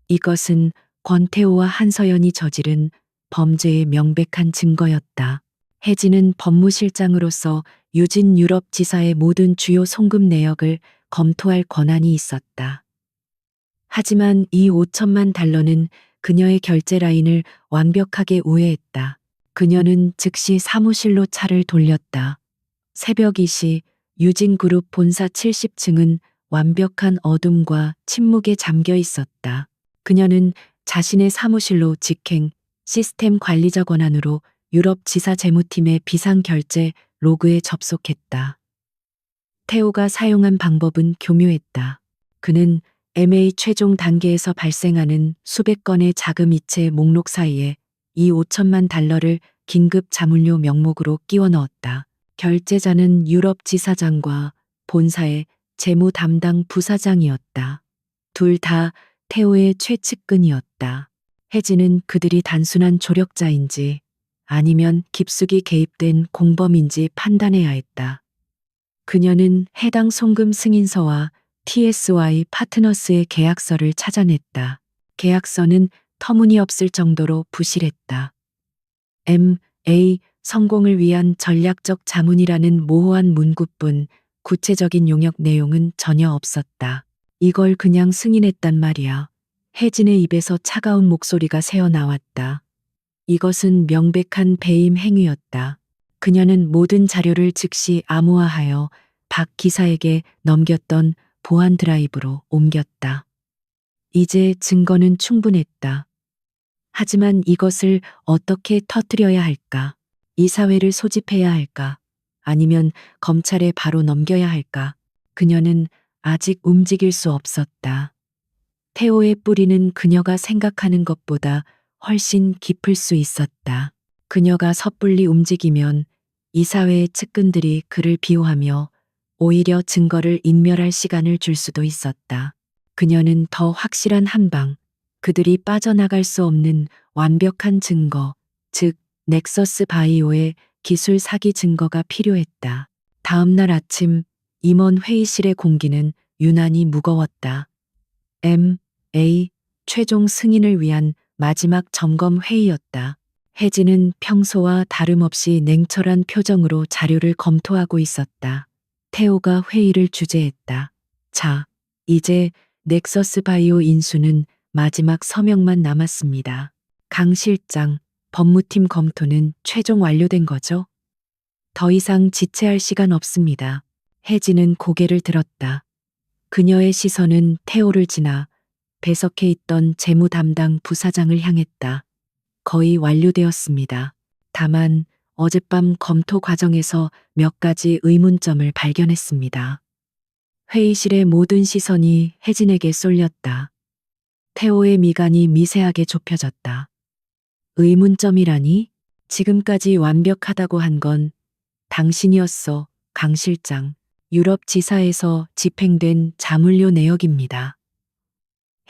이것은 권태호와 한서연이 저지른 범죄의 명백한 증거였다. 혜진은 법무실장으로서 유진 유럽 지사의 모든 주요 송금 내역을 검토할 권한이 있었다. 하지만 이 5천만 달러는 그녀의 결제 라인을 완벽하게 우회했다. 그녀는 즉시 사무실로 차를 돌렸다. 새벽 2시 유진그룹 본사 70층은 완벽한 어둠과 침묵에 잠겨 있었다. 그녀는 자신의 사무실로 직행 시스템 관리자 권한으로 유럽 지사 재무팀의 비상결제 로그에 접속했다. 태호가 사용한 방법은 교묘했다. 그는 MA 최종 단계에서 발생하는 수백 건의 자금 이체 목록 사이에 이 5천만 달러를 긴급 자물쇠 명목으로 끼워 넣었다. 결제자는 유럽 지사장과 본사의 재무 담당 부사장이었다. 둘 다 태호의 최측근이었다. 혜진은 그들이 단순한 조력자인지 아니면 깊숙이 개입된 공범인지 판단해야 했다. 그녀는 해당 송금 승인서와 TSY 파트너스의 계약서를 찾아냈다. 계약서는 터무니없을 정도로 부실했다. M&A 성공을 위한 전략적 자문이라는 모호한 문구뿐 구체적인 용역 내용은 전혀 없었다. 이걸 그냥 승인했단 말이야. 혜진의 입에서 차가운 목소리가 새어나왔다. 이것은 명백한 배임 행위였다. 그녀는 모든 자료를 즉시 암호화하여 박 기사에게 넘겼던 보안 드라이브로 옮겼다. 이제 증거는 충분했다. 하지만 이것을 어떻게 터뜨려야 할까? 이사회를 소집해야 할까? 아니면 검찰에 바로 넘겨야 할까? 그녀는 아직 움직일 수 없었다. 태호의 뿌리는 그녀가 생각하는 것보다 훨씬 깊을 수 있었다. 그녀가 섣불리 움직이면 이사회의 측근들이 그를 비호하며 오히려 증거를 인멸할 시간을 줄 수도 있었다. 그녀는 더 확실한 한 방, 그들이 빠져나갈 수 없는 완벽한 증거, 즉 넥서스 바이오의 기술 사기 증거가 필요했다. 다음 날 아침 임원 회의실의 공기는 유난히 무거웠다. M.A. 최종 승인을 위한 마지막 점검 회의였다. 혜진은 평소와 다름없이 냉철한 표정으로 자료를 검토하고 있었다. 태호가 회의를 주재했다. 자, 이제 넥서스 바이오 인수는 마지막 서명만 남았습니다. 강 실장, 법무팀 검토는 최종 완료된 거죠? 더 이상 지체할 시간 없습니다. 혜진은 고개를 들었다. 그녀의 시선은 태호를 지나 배석해 있던 재무 담당 부사장을 향했다. 거의 완료되었습니다. 다만 어젯밤 검토 과정에서 몇 가지 의문점을 발견했습니다. 회의실의 모든 시선이 혜진에게 쏠렸다. 태호의 미간이 미세하게 좁혀졌다. 의문점이라니? 지금까지 완벽하다고 한 건 당신이었어, 강 실장. 유럽 지사에서 집행된 자물쇠 내역입니다.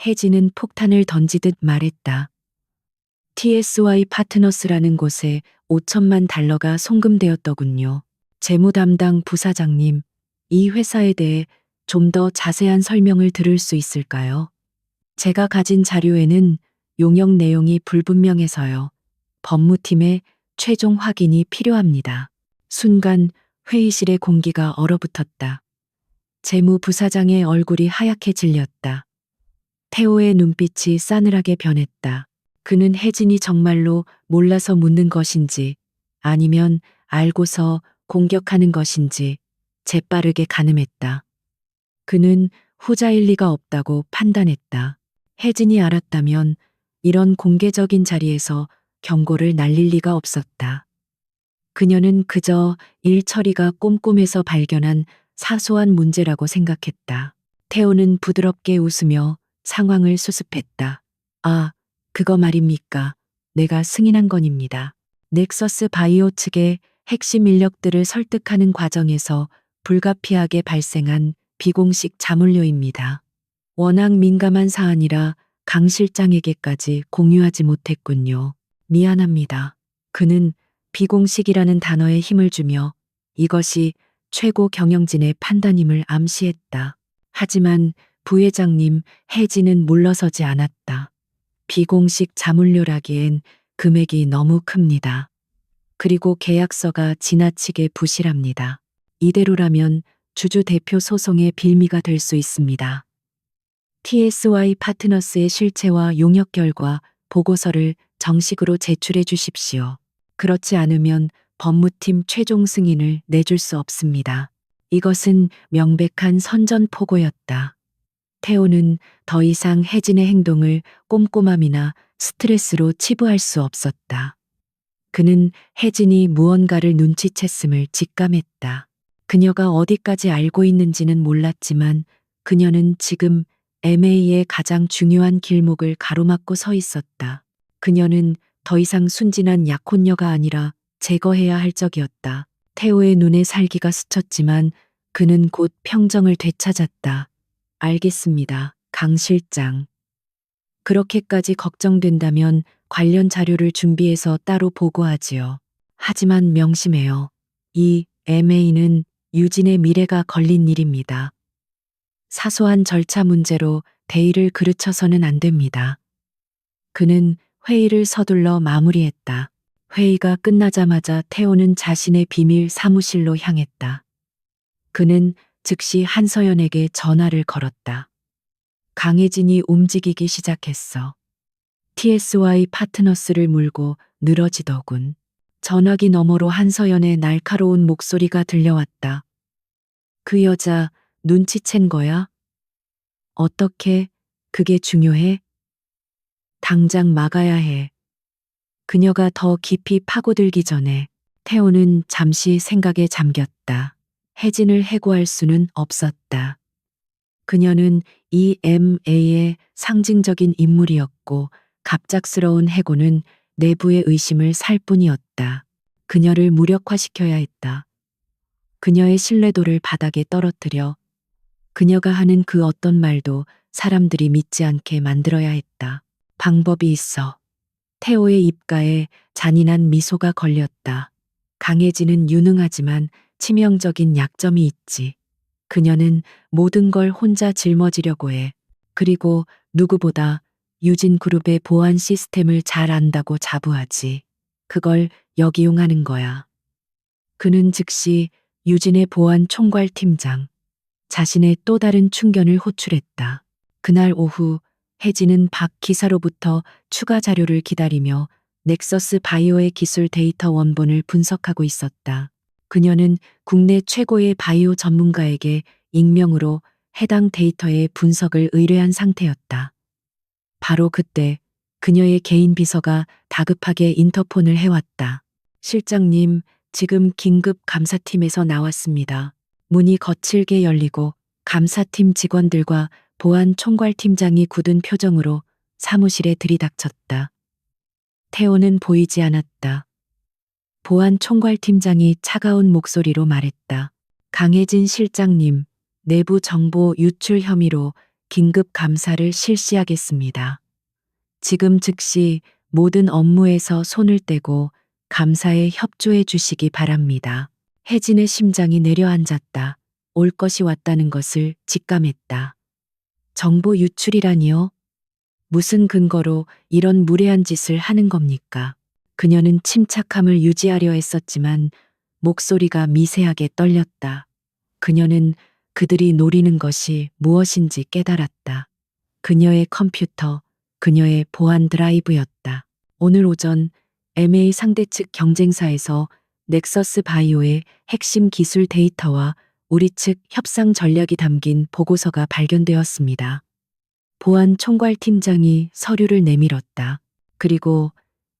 혜진은 폭탄을 던지듯 말했다. TSY 파트너스라는 곳에 5천만 달러가 송금되었더군요. 재무 담당 부사장님, 이 회사에 대해 좀 더 자세한 설명을 들을 수 있을까요? 제가 가진 자료에는 용역 내용이 불분명해서요. 법무팀의 최종 확인이 필요합니다. 순간 회의실의 공기가 얼어붙었다. 재무 부사장의 얼굴이 하얗게 질렸다. 태호의 눈빛이 싸늘하게 변했다. 그는 혜진이 정말로 몰라서 묻는 것인지 아니면 알고서 공격하는 것인지 재빠르게 가늠했다. 그는 후자일 리가 없다고 판단했다. 혜진이 알았다면 이런 공개적인 자리에서 경고를 날릴 리가 없었다. 그녀는 그저 일 처리가 꼼꼼해서 발견한 사소한 문제라고 생각했다. 태호는 부드럽게 웃으며 상황을 수습했다. 아, 그거 말입니까? 내가 승인한 건입니다. 넥서스 바이오 측의 핵심 인력들을 설득하는 과정에서 불가피하게 발생한 비공식 자물쇠입니다. 워낙 민감한 사안이라 강 실장에게까지 공유하지 못했군요. 미안합니다. 그는 비공식이라는 단어에 힘을 주며 이것이 최고 경영진의 판단임을 암시했다. 하지만 부회장님, 혜진은 물러서지 않았다. 비공식 자물쇠라기엔 금액이 너무 큽니다. 그리고 계약서가 지나치게 부실합니다. 이대로라면 주주 대표 소송의 빌미가 될 수 있습니다. TSY 파트너스의 실체와 용역 결과 보고서를 정식으로 제출해 주십시오. 그렇지 않으면 법무팀 최종 승인을 내줄 수 없습니다. 이것은 명백한 선전포고였다. 태호는 더 이상 혜진의 행동을 꼼꼼함이나 스트레스로 치부할 수 없었다. 그는 혜진이 무언가를 눈치챘음을 직감했다. 그녀가 어디까지 알고 있는지는 몰랐지만 그녀는 지금 MA의 가장 중요한 길목을 가로막고 서 있었다. 그녀는 더 이상 순진한 약혼녀가 아니라 제거해야 할 적이었다. 태호의 눈에 살기가 스쳤지만 그는 곧 평정을 되찾았다. 알겠습니다, 강 실장. 그렇게까지 걱정된다면 관련 자료를 준비해서 따로 보고하지요. 하지만 명심해요. 이 MA는 유진의 미래가 걸린 일입니다. 사소한 절차 문제로 대의를 그르쳐서는 안 됩니다. 그는 회의를 서둘러 마무리했다. 회의가 끝나자마자 태호는 자신의 비밀 사무실로 향했다. 그는 즉시 한서연에게 전화를 걸었다. 강혜진이 움직이기 시작했어. TSY 파트너스를 물고 늘어지더군. 전화기 너머로 한서연의 날카로운 목소리가 들려왔다. 그 여자 눈치챈 거야? 어떻게? 그게 중요해? 당장 막아야 해. 그녀가 더 깊이 파고들기 전에 태호는 잠시 생각에 잠겼다. 혜진을 해고할 수는 없었다. 그녀는 EMA의 상징적인 인물이었고 갑작스러운 해고는 내부의 의심을 살 뿐이었다. 그녀를 무력화시켜야 했다. 그녀의 신뢰도를 바닥에 떨어뜨려 그녀가 하는 그 어떤 말도 사람들이 믿지 않게 만들어야 했다. 방법이 있어. 태호의 입가에 잔인한 미소가 걸렸다. 강혜진은 유능하지만 치명적인 약점이 있지. 그녀는 모든 걸 혼자 짊어지려고 해. 그리고 누구보다 유진그룹의 보안 시스템을 잘 안다고 자부하지. 그걸 역이용하는 거야. 그는 즉시 유진의 보안 총괄 팀장, 자신의 또 다른 충견을 호출했다. 그날 오후 혜진은 박 기사로부터 추가 자료를 기다리며 넥서스 바이오의 기술 데이터 원본을 분석하고 있었다. 그녀는 국내 최고의 바이오 전문가에게 익명으로 해당 데이터의 분석을 의뢰한 상태였다. 바로 그때 그녀의 개인 비서가 다급하게 인터폰을 해왔다. 실장님, 지금 긴급 감사팀에서 나왔습니다. 문이 거칠게 열리고 감사팀 직원들과 보안 총괄팀장이 굳은 표정으로 사무실에 들이닥쳤다. 태호는 보이지 않았다. 보안 총괄팀장이 차가운 목소리로 말했다. 강혜진 실장님, 내부 정보 유출 혐의로 긴급 감사를 실시하겠습니다. 지금 즉시 모든 업무에서 손을 떼고 감사에 협조해 주시기 바랍니다. 혜진의 심장이 내려앉았다. 올 것이 왔다는 것을 직감했다. 정보 유출이라니요? 무슨 근거로 이런 무례한 짓을 하는 겁니까? 그녀는 침착함을 유지하려 했었지만 목소리가 미세하게 떨렸다. 그녀는 그들이 노리는 것이 무엇인지 깨달았다. 그녀의 컴퓨터, 그녀의 보안 드라이브였다. 오늘 오전 MA 상대 측 경쟁사에서 넥서스 바이오의 핵심 기술 데이터와 우리 측 협상 전략이 담긴 보고서가 발견되었습니다. 보안 총괄팀장이 서류를 내밀었다. 그리고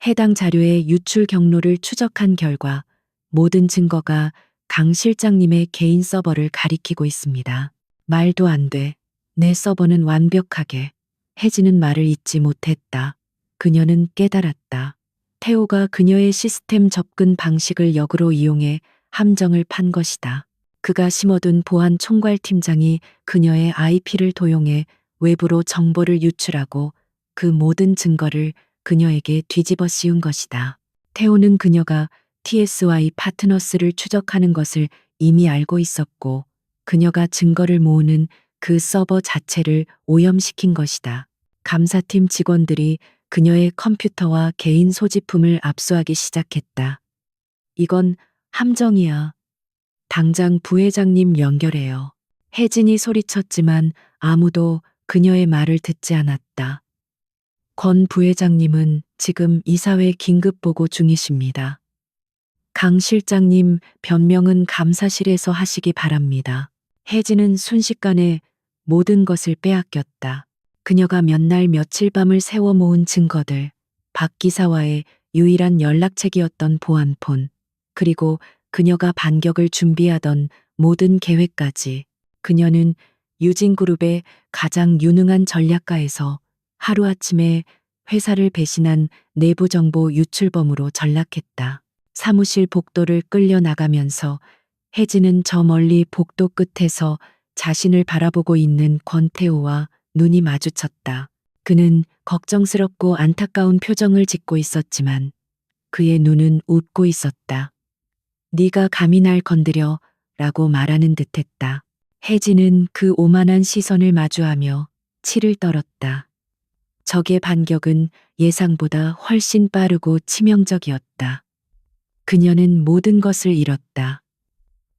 해당 자료의 유출 경로를 추적한 결과 모든 증거가 강 실장님의 개인 서버를 가리키고 있습니다. 말도 안 돼. 내 서버는 완벽하게. 혜진은 말을 잇지 못했다. 그녀는 깨달았다. 태호가 그녀의 시스템 접근 방식을 역으로 이용해 함정을 판 것이다. 그가 심어둔 보안 총괄팀장이 그녀의 IP를 도용해 외부로 정보를 유출하고 그 모든 증거를 그녀에게 뒤집어 씌운 것이다. 태호는 그녀가 TSY 파트너스를 추적하는 것을 이미 알고 있었고 그녀가 증거를 모으는 그 서버 자체를 오염시킨 것이다. 감사팀 직원들이 그녀의 컴퓨터와 개인 소지품을 압수하기 시작했다. 이건 함정이야. 당장 부회장님 연결해요. 혜진이 소리쳤지만 아무도 그녀의 말을 듣지 않았다. 권 부회장님은 지금 이사회 긴급 보고 중이십니다. 강 실장님 변명은 감사실에서 하시기 바랍니다. 혜진은 순식간에 모든 것을 빼앗겼다. 그녀가 몇 날 며칠 밤을 새워 모은 증거들, 박 기사와의 유일한 연락책이었던 보안폰, 그리고 그녀가 반격을 준비하던 모든 계획까지 그녀는 유진그룹의 가장 유능한 전략가에서 하루아침에 회사를 배신한 내부정보 유출범으로 전락했다. 사무실 복도를 끌려 나가면서 혜진은 저 멀리 복도 끝에서 자신을 바라보고 있는 권태우와 눈이 마주쳤다. 그는 걱정스럽고 안타까운 표정을 짓고 있었지만 그의 눈은 웃고 있었다. 네가 감히 날 건드려 라고 말하는 듯했다. 혜진은 그 오만한 시선을 마주하며 치를 떨었다. 적의 반격은 예상보다 훨씬 빠르고 치명적이었다. 그녀는 모든 것을 잃었다.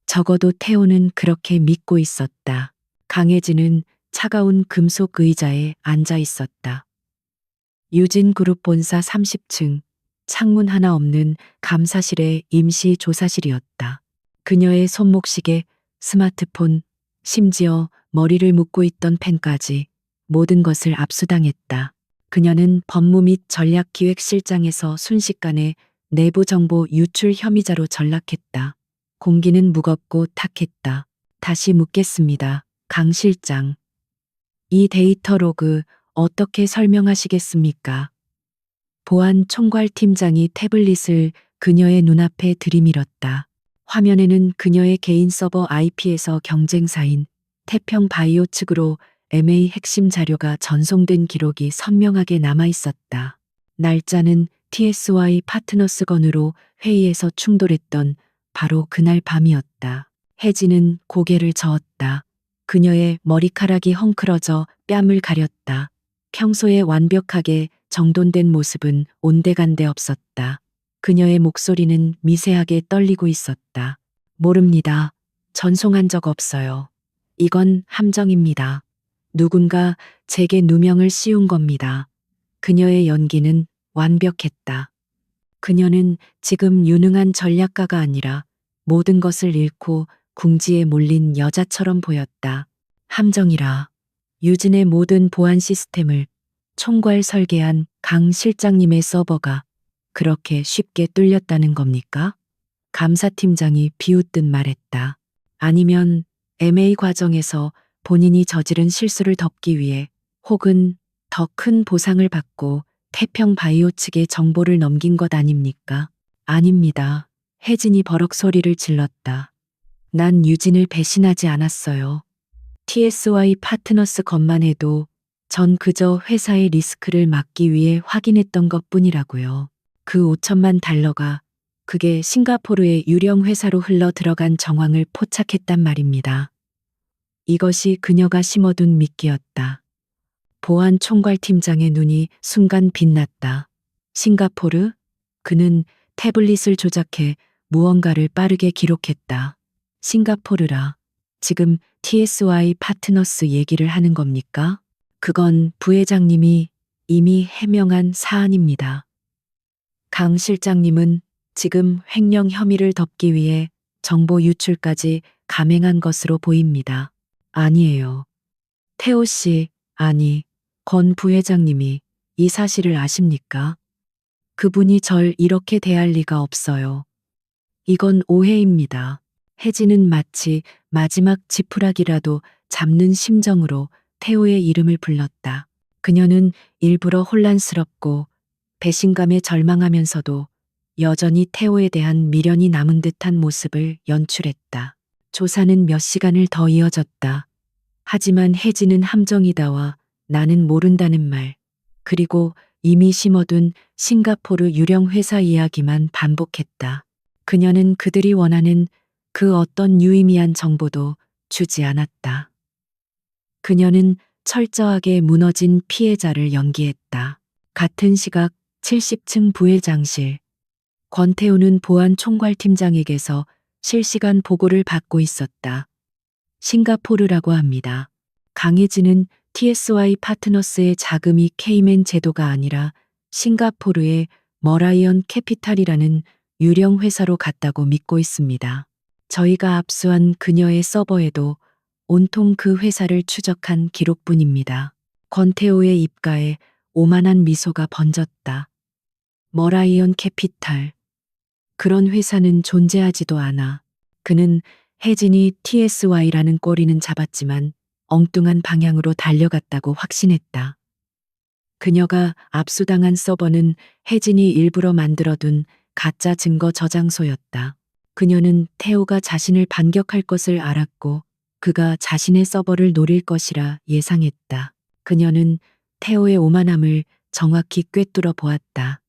적어도 태호는 그렇게 믿고 있었다. 강혜진은 차가운 금속 의자에 앉아 있었다. 유진그룹 본사 30층, 창문 하나 없는 감사실의 임시 조사실이었다. 그녀의 손목시계, 스마트폰, 심지어 머리를 묶고 있던 펜까지 모든 것을 압수당했다. 그녀는 법무 및 전략기획실장에서 순식간에 내부 정보 유출 혐의자로 전락했다. 공기는 무겁고 탁했다. 다시 묻겠습니다. 강 실장. 이 데이터 로그 어떻게 설명하시겠습니까? 보안 총괄팀장이 태블릿을 그녀의 눈앞에 들이밀었다. 화면에는 그녀의 개인 서버 IP에서 경쟁사인 태평 바이오 측으로 MA 핵심 자료가 전송된 기록이 선명하게 남아 있었다. 날짜는 TSY 파트너스 건으로 회의에서 충돌했던 바로 그날 밤이었다. 혜진은 고개를 저었다. 그녀의 머리카락이 헝클어져 뺨을 가렸다. 평소에 완벽하게 정돈된 모습은 온데간데 없었다. 그녀의 목소리는 미세하게 떨리고 있었다. 모릅니다. 전송한 적 없어요. 이건 함정입니다. 누군가 제게 누명을 씌운 겁니다. 그녀의 연기는 완벽했다. 그녀는 지금 유능한 전략가가 아니라 모든 것을 잃고 궁지에 몰린 여자처럼 보였다. 함정이라. 유진의 모든 보안 시스템을 총괄 설계한 강 실장님의 서버가 그렇게 쉽게 뚫렸다는 겁니까? 감사팀장이 비웃듯 말했다. 아니면 MA 과정에서 본인이 저지른 실수를 덮기 위해 혹은 더 큰 보상을 받고 태평 바이오 측에 정보를 넘긴 것 아닙니까? 아닙니다. 혜진이 버럭 소리를 질렀다. 난 유진을 배신하지 않았어요. TSY 파트너스 것만 해도 전 그저 회사의 리스크를 막기 위해 확인했던 것 뿐이라고요. 그 5천만 달러가 그게 싱가포르의 유령 회사로 흘러 들어간 정황을 포착했단 말입니다. 이것이 그녀가 심어둔 미끼였다. 보안 총괄팀장의 눈이 순간 빛났다. 싱가포르? 그는 태블릿을 조작해 무언가를 빠르게 기록했다. 싱가포르라. 지금 TSY 파트너스 얘기를 하는 겁니까? 그건 부회장님이 이미 해명한 사안입니다. 강 실장님은 지금 횡령 혐의를 덮기 위해 정보 유출까지 감행한 것으로 보입니다. 아니에요. 태호 씨, 아니, 권 부회장님이 이 사실을 아십니까? 그분이 절 이렇게 대할 리가 없어요. 이건 오해입니다. 혜진은 마치 마지막 지푸라기라도 잡는 심정으로 태호의 이름을 불렀다. 그녀는 일부러 혼란스럽고 배신감에 절망하면서도 여전히 태호에 대한 미련이 남은 듯한 모습을 연출했다. 조사는 몇 시간을 더 이어졌다. 하지만 혜진은 함정이다와 나는 모른다는 말, 그리고 이미 심어둔 싱가포르 유령 회사 이야기만 반복했다. 그녀는 그들이 원하는 그 어떤 유의미한 정보도 주지 않았다. 그녀는 철저하게 무너진 피해자를 연기했다. 같은 시각 70층 부회장실. 권태우는 보안 총괄팀장에게서 실시간 보고를 받고 있었다. 싱가포르라고 합니다. 강혜진은 TSY 파트너스의 자금이 케이맨 제도가 아니라 싱가포르의 머라이언 캐피탈이라는 유령 회사로 갔다고 믿고 있습니다. 저희가 압수한 그녀의 서버에도 온통 그 회사를 추적한 기록뿐입니다. 권태호의 입가에 오만한 미소가 번졌다. 머라이언 캐피탈. 그런 회사는 존재하지도 않아. 그는 혜진이 TSY라는 꼬리는 잡았지만 엉뚱한 방향으로 달려갔다고 확신했다. 그녀가 압수당한 서버는 혜진이 일부러 만들어둔 가짜 증거 저장소였다. 그녀는 태호가 자신을 반격할 것을 알았고 그가 자신의 서버를 노릴 것이라 예상했다. 그녀는 태호의 오만함을 정확히 꿰뚫어 보았다.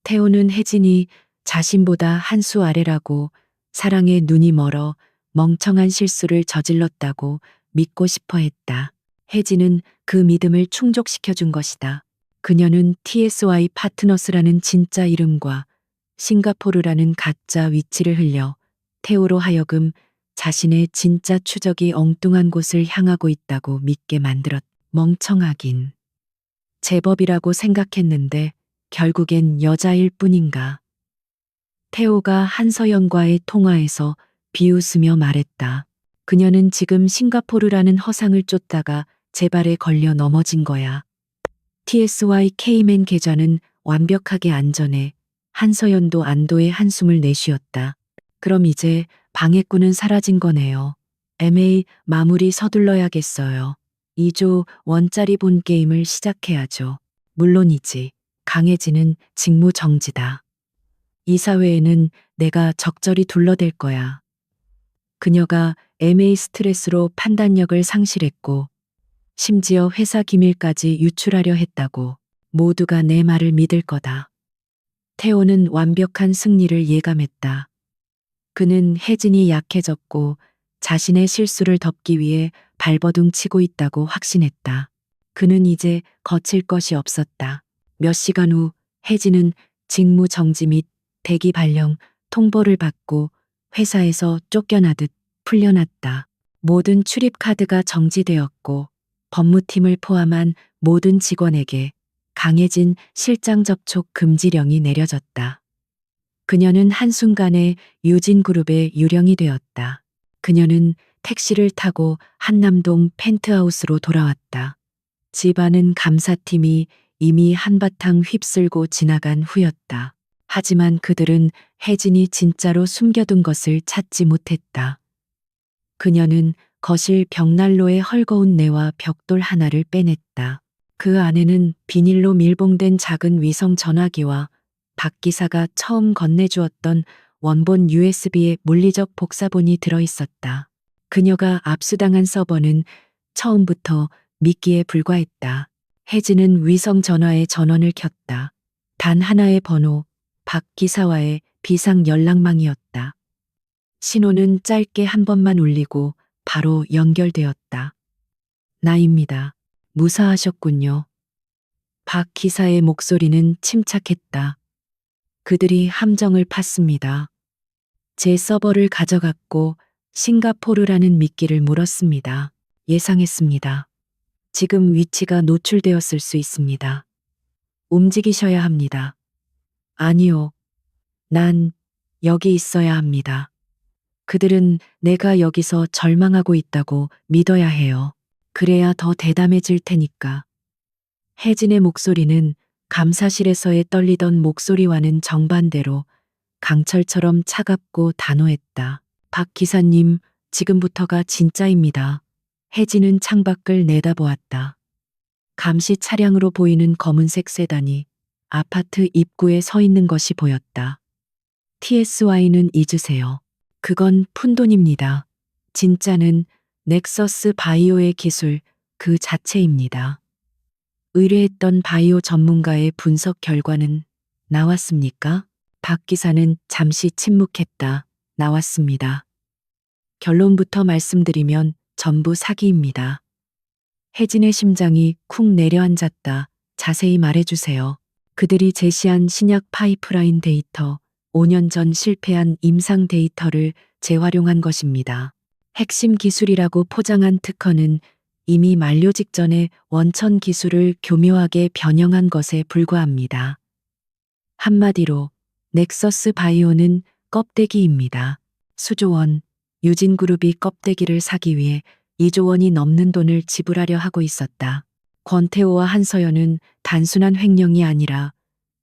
태호는 혜진이 자신보다 한 수 아래라고 사랑에 눈이 멀어 멍청한 실수를 저질렀다고 믿고 싶어 했다. 혜진은 그 믿음을 충족시켜 준 것이다. 그녀는 TSY 파트너스라는 진짜 이름과 싱가포르라는 가짜 위치를 흘려 태호로 하여금 자신의 진짜 추적이 엉뚱한 곳을 향하고 있다고 믿게 만들었. 멍청하긴. 제법이라고 생각했는데 결국엔 여자일 뿐인가. 태호가 한서연과의 통화에서 비웃으며 말했다. 그녀는 지금 싱가포르라는 허상을 쫓다가 제 발에 걸려 넘어진 거야. TSY K맨 계좌는 완벽하게 안전해. 한서연도 안도의 한숨을 내쉬었다. 그럼 이제 방해꾼은 사라진 거네요. MA 마무리 서둘러야겠어요. 2조 원짜리 본 게임을 시작해야죠. 물론이지. 강혜진은 직무 정지다. 이사회에는 내가 적절히 둘러댈 거야. 그녀가 MA 스트레스로 판단력을 상실했고 심지어 회사 기밀까지 유출하려 했다고. 모두가 내 말을 믿을 거다. 태호는 완벽한 승리를 예감했다. 그는 혜진이 약해졌고 자신의 실수를 덮기 위해 발버둥 치고 있다고 확신했다. 그는 이제 거칠 것이 없었다. 몇 시간 후 혜진은 직무 정지 및 대기 발령 통보를 받고 회사에서 쫓겨나듯 풀려났다. 모든 출입 카드가 정지되었고 법무팀을 포함한 모든 직원에게 강해진 실장 접촉 금지령이 내려졌다. 그녀는 한순간에 유진그룹의 유령이 되었다. 그녀는 택시를 타고 한남동 펜트하우스로 돌아왔다. 집안은 감사팀이 이미 한바탕 휩쓸고 지나간 후였다. 하지만 그들은 혜진이 진짜로 숨겨둔 것을 찾지 못했다. 그녀는 거실 벽난로에 헐거운 내와 벽돌 하나를 빼냈다. 그 안에는 비닐로 밀봉된 작은 위성 전화기와 박 기사가 처음 건네주었던 원본 USB의 물리적 복사본이 들어있었다. 그녀가 압수당한 서버는 처음부터 미끼에 불과했다. 혜진은 위성 전화의 전원을 켰다. 단 하나의 번호, 박 기사와의 비상 연락망이었다. 신호는 짧게 한 번만 울리고 바로 연결되었다. 나입니다. 무사하셨군요. 박 기사의 목소리는 침착했다. 그들이 함정을 팠습니다. 제 서버를 가져갔고 싱가포르라는 미끼를 물었습니다. 예상했습니다. 지금 위치가 노출되었을 수 있습니다. 움직이셔야 합니다. 아니요. 난 여기 있어야 합니다. 그들은 내가 여기서 절망하고 있다고 믿어야 해요. 그래야 더 대담해질 테니까. 혜진의 목소리는 감사실에서의 떨리던 목소리와는 정반대로 강철처럼 차갑고 단호했다. 박 기사님, 지금부터가 진짜입니다. 혜진은 창밖을 내다보았다. 감시 차량으로 보이는 검은색 세단이 아파트 입구에 서 있는 것이 보였다. TSY는 잊으세요. 그건 푼돈입니다. 진짜는 넥서스 바이오의 기술 그 자체입니다. 의뢰했던 바이오 전문가의 분석 결과는 나왔습니까? 박 기사는 잠시 침묵했다. 나왔습니다. 결론부터 말씀드리면 전부 사기입니다. 혜진의 심장이 쿵 내려앉았다. 자세히 말해주세요. 그들이 제시한 신약 파이프라인 데이터, 5년 전 실패한 임상 데이터를 재활용한 것입니다. 핵심 기술이라고 포장한 특허는 이미 만료 직전에 원천 기술을 교묘하게 변형한 것에 불과합니다. 한마디로 넥서스 바이오는 껍데기입니다. 수조원, 유진그룹이 껍데기를 사기 위해 2조 원이 넘는 돈을 지불하려 하고 있었다. 권태호와 한서연은 단순한 횡령이 아니라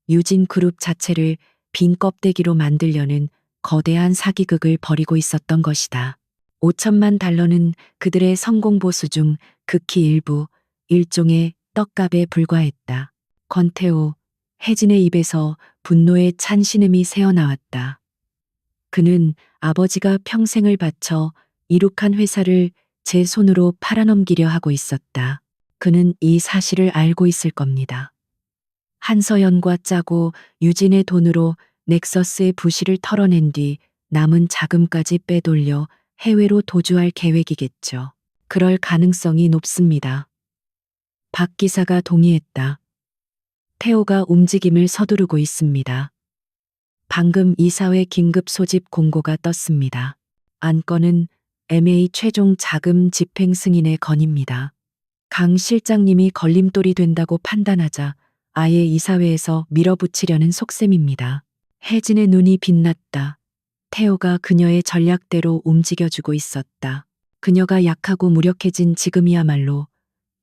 유진그룹 자체를 빈 껍데기로 만들려는 거대한 사기극을 벌이고 있었던 것이다. 5천만 달러는 그들의 성공 보수 중 극히 일부, 일종의 떡값에 불과했다. 권태호, 혜진의 입에서 분노에 찬 신음이 새어나왔다. 그는 아버지가 평생을 바쳐 이룩한 회사를 제 손으로 팔아넘기려 하고 있었다. 그는 이 사실을 알고 있을 겁니다. 한서연과 짜고 유진의 돈으로 넥서스의 부실을 털어낸 뒤 남은 자금까지 빼돌려 해외로 도주할 계획이겠죠. 그럴 가능성이 높습니다. 박 기사가 동의했다. 태호가 움직임을 서두르고 있습니다. 방금 이사회 긴급 소집 공고가 떴습니다. 안건은 MA 최종 자금 집행 승인의 건입니다. 강 실장님이 걸림돌이 된다고 판단하자 아예 이사회에서 밀어붙이려는 속셈입니다. 혜진의 눈이 빛났다. 태호가 그녀의 전략대로 움직여주고 있었다. 그녀가 약하고 무력해진 지금이야말로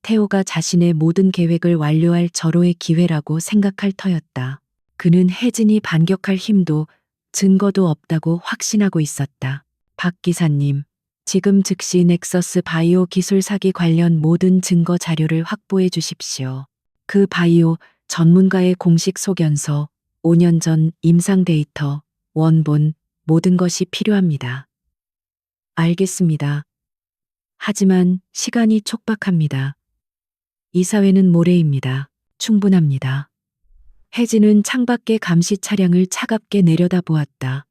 태호가 자신의 모든 계획을 완료할 절호의 기회라고 생각할 터였다. 그는 혜진이 반격할 힘도 증거도 없다고 확신하고 있었다. 박 기사님, 지금 즉시 넥서스 바이오 기술 사기 관련 모든 증거 자료를 확보해 주십시오. 그 바이오 전문가의 공식 소견서, 5년 전 임상 데이터, 원본, 모든 것이 필요합니다. 알겠습니다. 하지만 시간이 촉박합니다. 이사회는 모레입니다. 충분합니다. 혜진은 창밖의 감시 차량을 차갑게 내려다보았다.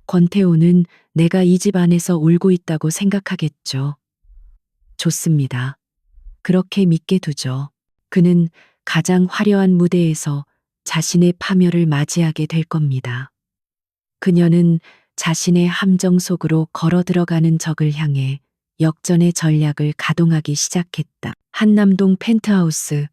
권태호는 내가 이 집 안에서 울고 있다고 생각하겠죠. 좋습니다. 그렇게 믿게 두죠. 그는 가장 화려한 무대에서 자신의 파멸을 맞이하게 될 겁니다. 그녀는 자신의 함정 속으로 걸어 들어가는 적을 향해 역전의 전략을 가동하기 시작했다. 한남동 펜트하우스.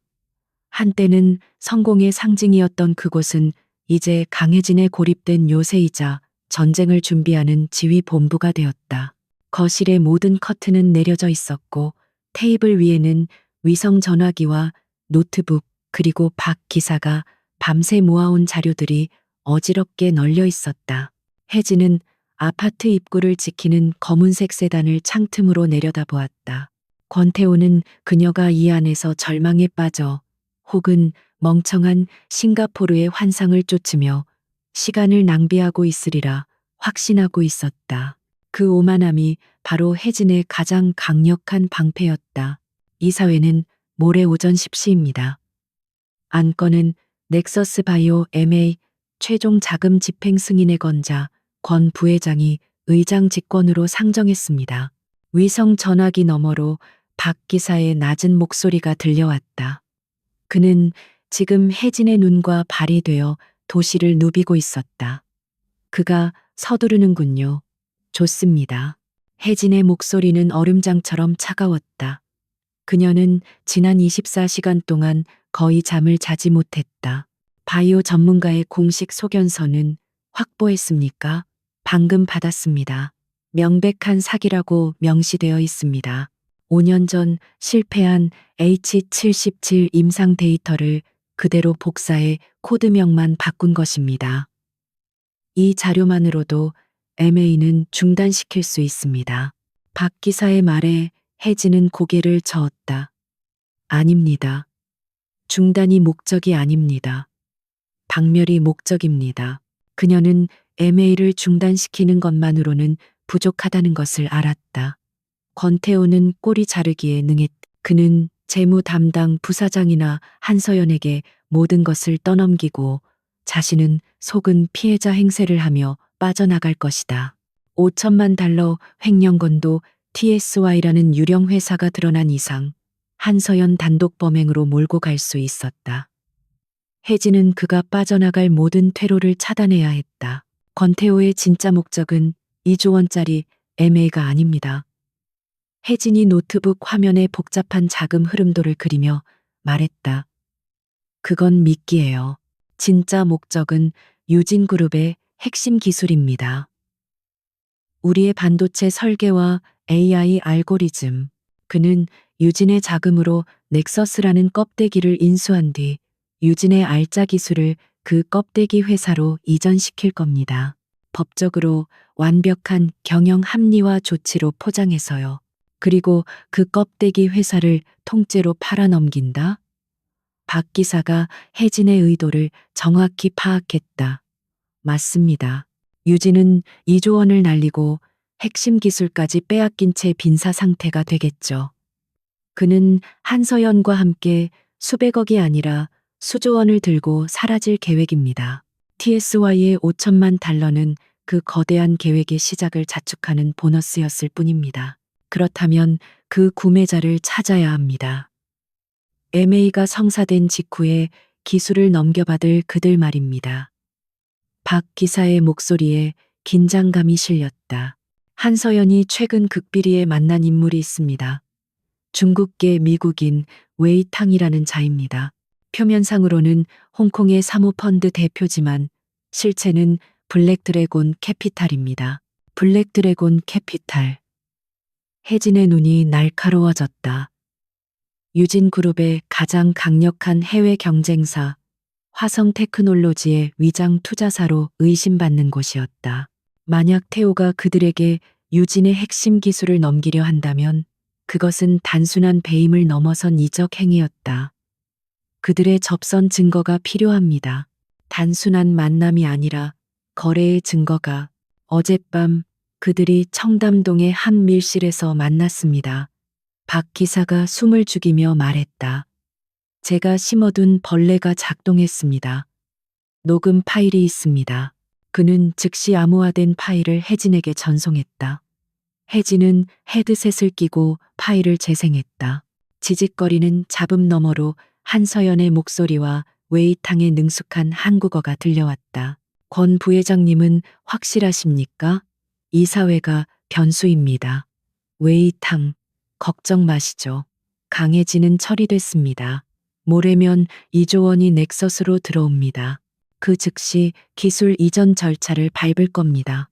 한때는 성공의 상징이었던 그곳은 이제 강혜진에 고립된 요새이자 전쟁을 준비하는 지휘 본부가 되었다. 거실의 모든 커튼은 내려져 있었고 테이블 위에는 위성 전화기와 노트북 그리고 박 기사가 밤새 모아온 자료들이 어지럽게 널려 있었다. 혜진은 아파트 입구를 지키는 검은색 세단을 창틈으로 내려다보았다. 권태호는 그녀가 이 안에서 절망에 빠져 혹은 멍청한 싱가포르의 환상을 쫓으며 시간을 낭비하고 있으리라 확신하고 있었다. 그 오만함이 바로 혜진의 가장 강력한 방패였다. 이 사회는 모레 오전 10시입니다. 안건은 넥서스 바이오 MA 최종 자금 집행 승인의 건자 권 부회장이 의장 직권으로 상정했습니다. 위성 전화기 너머로 박 기사의 낮은 목소리가 들려왔다. 그는 지금 혜진의 눈과 발이 되어 도시를 누비고 있었다. 그가 서두르는군요. 좋습니다. 혜진의 목소리는 얼음장처럼 차가웠다. 그녀는 지난 24시간 동안 거의 잠을 자지 못했다. 바이오 전문가의 공식 소견서는 확보했습니까? 방금 받았습니다. 명백한 사기라고 명시되어 있습니다. 5년 전 실패한 H77 임상 데이터를 그대로 복사해 코드명만 바꾼 것입니다. 이 자료만으로도 MA는 중단시킬 수 있습니다. 박 기사의 말에 혜진은 고개를 저었다. 아닙니다. 중단이 목적이 아닙니다. 박멸이 목적입니다. 그녀는 MA를 중단시키는 것만으로는 부족하다는 것을 알았다. 권태호는 꼬리 자르기에 능했다. 그는 재무 담당 부사장이나 한서연에게 모든 것을 떠넘기고 자신은 속은 피해자 행세를 하며 빠져나갈 것이다. 5천만 달러 횡령건도 TSY라는 유령 회사가 드러난 이상 한서연 단독 범행으로 몰고 갈 수 있었다. 혜진은 그가 빠져나갈 모든 퇴로를 차단해야 했다. 권태호의 진짜 목적은 2조 원짜리 MA가 아닙니다. 혜진이 노트북 화면에 복잡한 자금 흐름도를 그리며 말했다. 그건 미끼예요. 진짜 목적은 유진그룹의 핵심 기술입니다. 우리의 반도체 설계와 AI 알고리즘. 그는 유진의 자금으로 넥서스라는 껍데기를 인수한 뒤 유진의 알짜 기술을 그 껍데기 회사로 이전시킬 겁니다. 법적으로 완벽한 경영 합리화 조치로 포장해서요. 그리고 그 껍데기 회사를 통째로 팔아넘긴다? 박 기사가 혜진의 의도를 정확히 파악했다. 맞습니다. 유진은 2조 원을 날리고 핵심 기술까지 빼앗긴 채 빈사 상태가 되겠죠. 그는 한서연과 함께 수백억이 아니라 수조 원을 들고 사라질 계획입니다. TSY의 5천만 달러는 그 거대한 계획의 시작을 자축하는 보너스였을 뿐입니다. 그렇다면 그 구매자를 찾아야 합니다. MA가 성사된 직후에 기술을 넘겨받을 그들 말입니다. 박 기사의 목소리에 긴장감이 실렸다. 한서연이 최근 극비리에 만난 인물이 있습니다. 중국계 미국인 웨이탕이라는 자입니다. 표면상으로는 홍콩의 사모펀드 대표지만 실체는 블랙드래곤 캐피탈입니다. 블랙드래곤 캐피탈. 혜진의 눈이 날카로워졌다. 유진그룹의 가장 강력한 해외 경쟁사 화성테크놀로지의 위장 투자사로 의심받는 곳이었다. 만약 태호가 그들에게 유진의 핵심 기술을 넘기려 한다면 그것은 단순한 배임을 넘어선 이적 행위였다. 그들의 접선 증거가 필요합니다. 단순한 만남이 아니라 거래의 증거가. 어젯밤 그들이 청담동의 한 밀실에서 만났습니다. 박 기사가 숨을 죽이며 말했다. 제가 심어둔 벌레가 작동했습니다. 녹음 파일이 있습니다. 그는 즉시 암호화된 파일을 혜진에게 전송했다. 혜진은 헤드셋을 끼고 파일을 재생했다. 지직거리는 잡음 너머로 한서연의 목소리와 웨이탕의 능숙한 한국어가 들려왔다. 권 부회장님은 확실하십니까? 이사회가 변수입니다. 웨이탕, 걱정 마시죠. 강해지는 처리됐습니다. 모레면 2조 원이 넥서스로 들어옵니다. 그 즉시 기술 이전 절차를 밟을 겁니다.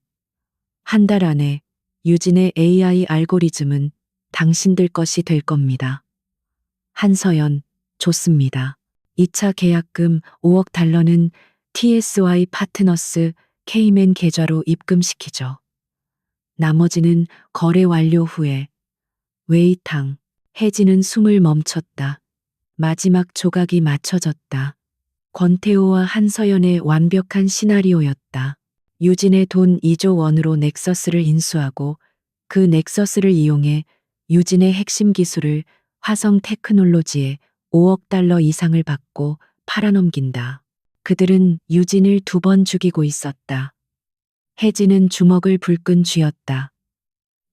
한 달 안에 유진의 AI 알고리즘은 당신들 것이 될 겁니다. 한서연, 좋습니다. 2차 계약금 5억 달러는 TSY 파트너스 K맨 계좌로 입금시키죠. 나머지는 거래 완료 후에. 웨이탕, 혜진은 숨을 멈췄다. 마지막 조각이 맞춰졌다. 권태호와 한서연의 완벽한 시나리오였다. 유진의 돈 2조 원으로 넥서스를 인수하고 그 넥서스를 이용해 유진의 핵심 기술을 화성 테크놀로지에 5억 달러 이상을 받고 팔아넘긴다. 그들은 유진을 2번 죽이고 있었다. 혜진은 주먹을 불끈 쥐었다.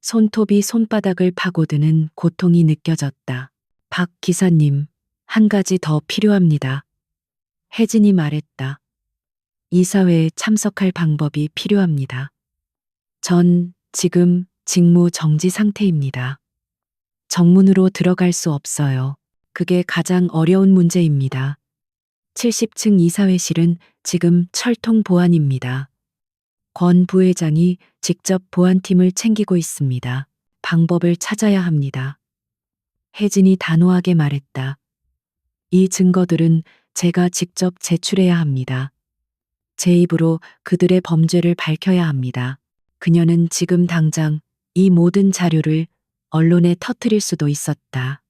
손톱이 손바닥을 파고드는 고통이 느껴졌다. 박 기사님, 한 가지 더 필요합니다. 혜진이 말했다. 이사회에 참석할 방법이 필요합니다. 전 지금 직무 정지 상태입니다. 정문으로 들어갈 수 없어요. 그게 가장 어려운 문제입니다. 70층 이사회실은 지금 철통 보안입니다. 권 부회장이 직접 보안팀을 챙기고 있습니다. 방법을 찾아야 합니다. 혜진이 단호하게 말했다. 이 증거들은 제가 직접 제출해야 합니다. 제 입으로 그들의 범죄를 밝혀야 합니다. 그녀는 지금 당장 이 모든 자료를 언론에 터뜨릴 수도 있었다.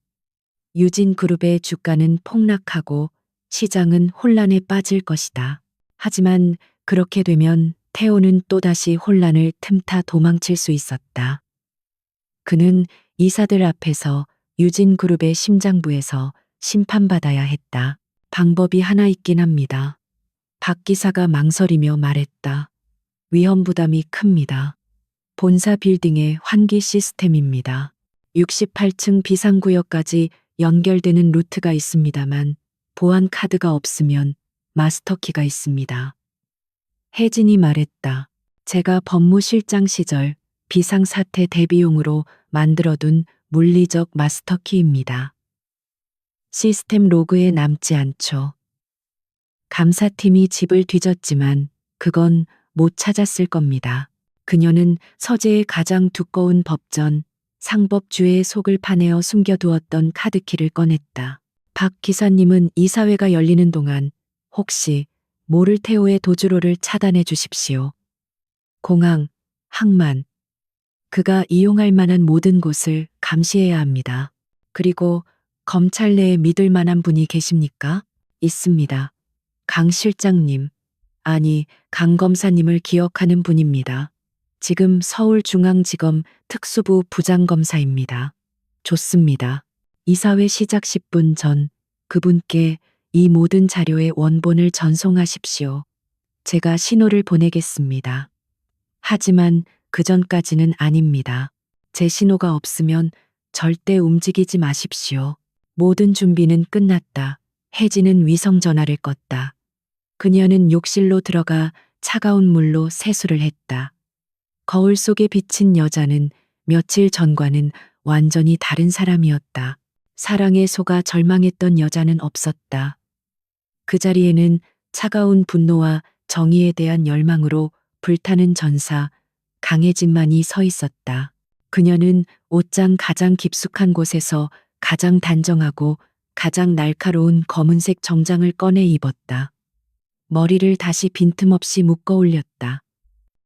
유진 그룹의 주가는 폭락하고 시장은 혼란에 빠질 것이다. 하지만 그렇게 되면 태호는 또다시 혼란을 틈타 도망칠 수 있었다. 그는 이사들 앞에서 유진 그룹의 심장부에서 심판받아야 했다. 방법이 하나 있긴 합니다. 박 기사가 망설이며 말했다. 위험 부담이 큽니다. 본사 빌딩의 환기 시스템입니다. 68층 비상구역까지 연결되는 루트가 있습니다만 보안 카드가 없으면 마스터키가 있습니다. 혜진이 말했다. 제가 법무실장 시절 비상사태 대비용으로 만들어둔 물리적 마스터키입니다. 시스템 로그에 남지 않죠. 감사팀이 집을 뒤졌지만 그건 못 찾았을 겁니다. 그녀는 서재의 가장 두꺼운 법전, 상법주의 속을 파내어 숨겨두었던 카드키를 꺼냈다. 박 기사님은 이사회가 열리는 동안 혹시 모를테오의 도주로를 차단해 주십시오. 공항, 항만, 그가 이용할 만한 모든 곳을 감시해야 합니다. 그리고 검찰 내에 믿을 만한 분이 계십니까? 있습니다. 강 실장님, 아니 강 검사님을 기억하는 분입니다. 지금 서울중앙지검 특수부 부장검사입니다. 좋습니다. 이사회 시작 10분 전 그분께 이 모든 자료의 원본을 전송하십시오. 제가 신호를 보내겠습니다. 하지만 그 전까지는 아닙니다. 제 신호가 없으면 절대 움직이지 마십시오. 모든 준비는 끝났다. 혜진은 위성 전화를 껐다. 그녀는 욕실로 들어가 차가운 물로 세수를 했다. 거울 속에 비친 여자는 며칠 전과는 완전히 다른 사람이었다. 사랑에 속아 절망했던 여자는 없었다. 그 자리에는 차가운 분노와 정의에 대한 열망으로 불타는 전사, 강혜진만이 서 있었다. 그녀는 옷장 가장 깊숙한 곳에서 가장 단정하고 가장 날카로운 검은색 정장을 꺼내 입었다. 머리를 다시 빈틈없이 묶어 올렸다.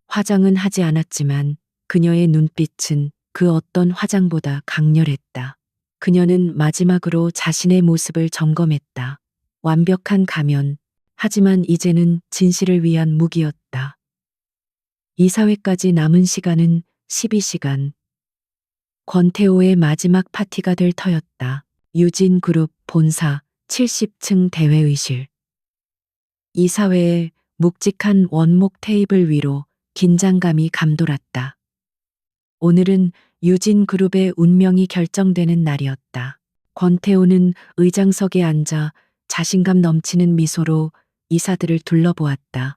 화장은 하지 않았지만 그녀의 눈빛은 그 어떤 화장보다 강렬했다. 그녀는 마지막으로 자신의 모습을 점검했다. 완벽한 가면, 하지만 이제는 진실을 위한 무기였다. 이사회까지 남은 시간은 12시간. 권태호의 마지막 파티가 될 터였다. 유진그룹 본사 70층 대회의실. 이사회의 묵직한 원목 테이블 위로 긴장감이 감돌았다. 오늘은 유진그룹의 운명이 결정되는 날이었다. 권태호는 의장석에 앉아 자신감 넘치는 미소로 이사들을 둘러보았다.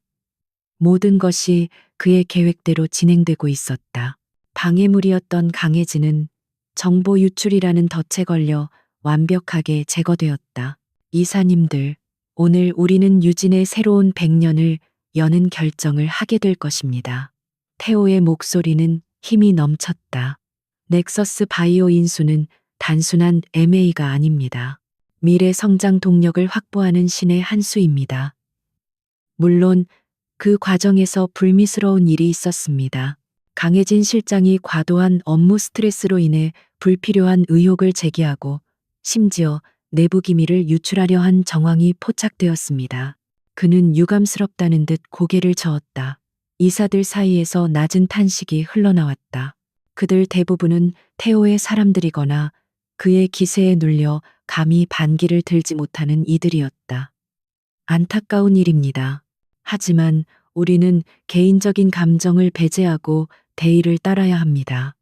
모든 것이 그의 계획대로 진행되고 있었다. 방해물이었던 강혜진은 정보 유출이라는 덫에 걸려 완벽하게 제거되었다. 이사님들, 오늘 우리는 유진의 새로운 100년을 여는 결정을 하게 될 것입니다. 태호의 목소리는 힘이 넘쳤다. 넥서스 바이오 인수는 단순한 M&A가 아닙니다. 미래 성장 동력을 확보하는 신의 한 수입니다. 물론 그 과정에서 불미스러운 일이 있었습니다. 강혜진 실장이 과도한 업무 스트레스로 인해 불필요한 의혹을 제기하고 심지어 내부 기밀을 유출하려 한 정황이 포착되었습니다. 그는 유감스럽다는 듯 고개를 저었다. 이사들 사이에서 낮은 탄식이 흘러나왔다. 그들 대부분은 태호의 사람들이거나 그의 기세에 눌려 감히 반기를 들지 못하는 이들이었다. 안타까운 일입니다. 하지만 우리는 개인적인 감정을 배제하고 대의를 따라야 합니다.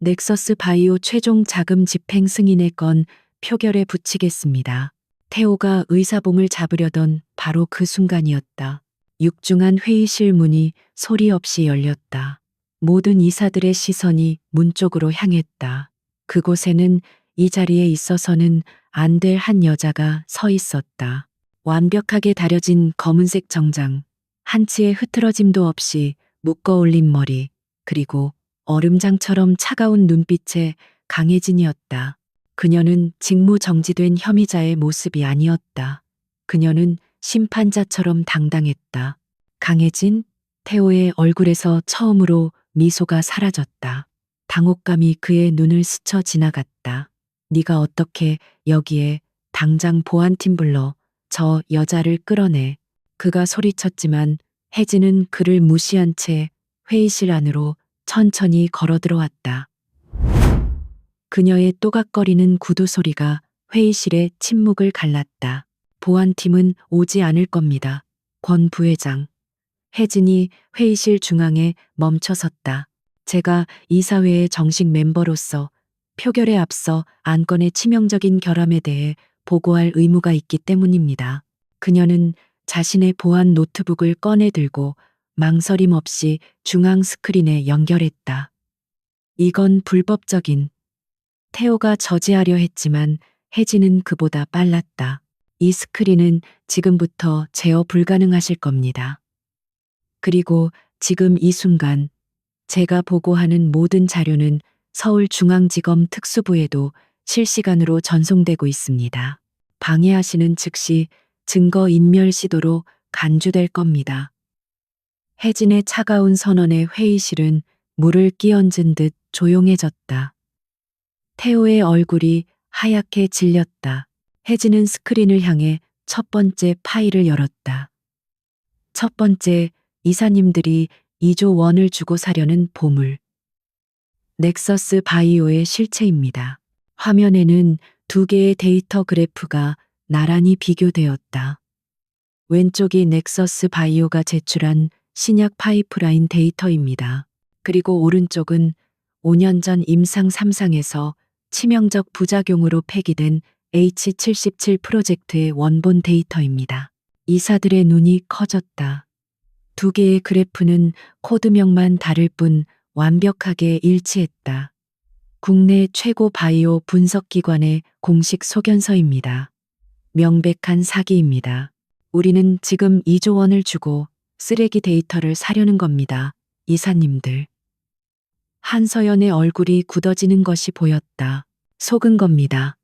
넥서스 바이오 최종 자금 집행 승인의 건 표결에 붙이겠습니다. 태호가 의사봉을 잡으려던 바로 그 순간이었다. 육중한 회의실 문이 소리 없이 열렸다. 모든 이사들의 시선이 문 쪽으로 향했다. 그곳에는 이 자리에 있어서는 안 될 한 여자가 서 있었다. 완벽하게 다려진 검은색 정장, 한치의 흐트러짐도 없이 묶어 올린 머리, 그리고 얼음장처럼 차가운 눈빛의 강혜진이었다. 그녀는 직무정지된 혐의자의 모습이 아니었다. 그녀는 심판자처럼 당당했다. 강혜진, 태호의 얼굴에서 처음으로 미소가 사라졌다. 당혹감이 그의 눈을 스쳐 지나갔다. 네가 어떻게 여기에, 당장 보안팀 불러 저 여자를 끌어내. 그가 소리쳤지만 혜진은 그를 무시한 채 회의실 안으로 천천히 걸어 들어왔다. 그녀의 또각거리는 구두 소리가 회의실의 침묵을 갈랐다. 보안팀은 오지 않을 겁니다. 권 부회장. 혜진이 회의실 중앙에 멈춰 섰다. 제가 이사회의 정식 멤버로서 표결에 앞서 안건의 치명적인 결함에 대해 보고할 의무가 있기 때문입니다. 그녀는 자신의 보안 노트북을 꺼내 들고 망설임 없이 중앙 스크린에 연결했다. 이건 불법적인. 태호가 저지하려 했지만 혜진은 그보다 빨랐다. 이 스크린은 지금부터 제어 불가능하실 겁니다. 그리고 지금 이 순간 제가 보고하는 모든 자료는 서울중앙지검 특수부에도 실시간으로 전송되고 있습니다. 방해하시는 즉시 증거 인멸 시도로 간주될 겁니다. 혜진의 차가운 선언에 회의실은 물을 끼얹은 듯 조용해졌다. 태호의 얼굴이 하얗게 질렸다. 혜진은 스크린을 향해 첫 번째 파일을 열었다. 첫 번째, 이사님들이 2조 원을 주고 사려는 보물. 넥서스 바이오의 실체입니다. 화면에는 두 개의 데이터 그래프가 나란히 비교되었다. 왼쪽이 넥서스 바이오가 제출한 신약 파이프라인 데이터입니다. 그리고 오른쪽은 5년 전 임상 3상에서 치명적 부작용으로 폐기된 H77 프로젝트의 원본 데이터입니다. 이사들의 눈이 커졌다. 두 개의 그래프는 코드명만 다를 뿐 완벽하게 일치했다. 국내 최고 바이오 분석기관의 공식 소견서입니다. 명백한 사기입니다. 우리는 지금 2조 원을 주고 쓰레기 데이터를 사려는 겁니다. 이사님들. 한서연의 얼굴이 굳어지는 것이 보였다. 속은 겁니다.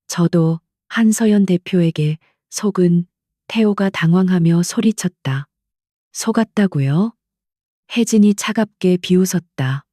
저도 한서연 대표에게 속은. 태호가 당황하며 소리쳤다. 속았다고요? 혜진이 차갑게 비웃었다.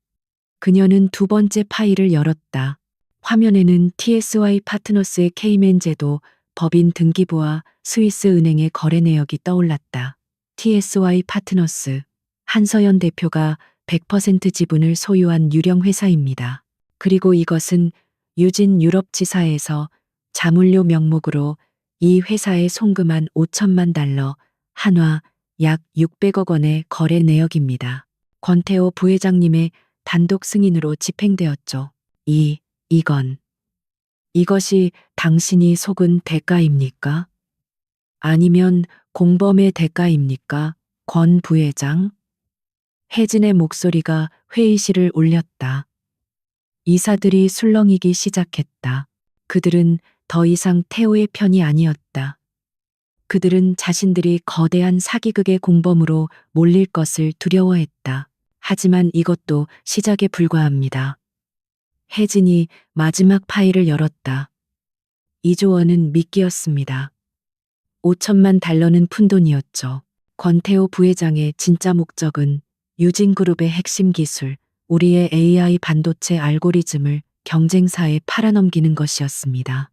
그녀는 두 번째 파일을 열었다. 화면에는 TSY 파트너스의 케이맨 제도, 법인 등기부와 스위스 은행의 거래 내역이 떠올랐다. TSY 파트너스. 한서연 대표가 100% 지분을 소유한 유령 회사입니다. 그리고 이것은 유진 유럽지사에서 자물쇠 명목으로 이 회사에 송금한 5천만 달러, 한화 약 600억 원의 거래 내역입니다. 권태호 부회장님의 단독 승인으로 집행되었죠. 이것이 당신이 속은 대가입니까? 아니면 공범의 대가입니까? 권 부회장? 혜진의 목소리가 회의실을 울렸다. 이사들이 술렁이기 시작했다. 그들은 더 이상 태호의 편이 아니었다. 그들은 자신들이 거대한 사기극의 공범으로 몰릴 것을 두려워했다. 하지만 이것도 시작에 불과합니다. 혜진이 마지막 파일을 열었다. 2조 원은 미끼였습니다. 5천만 달러는 푼돈이었죠. 권태호 부회장의 진짜 목적은 유진그룹의 핵심 기술, 우리의 AI 반도체 알고리즘을 경쟁사에 팔아넘기는 것이었습니다.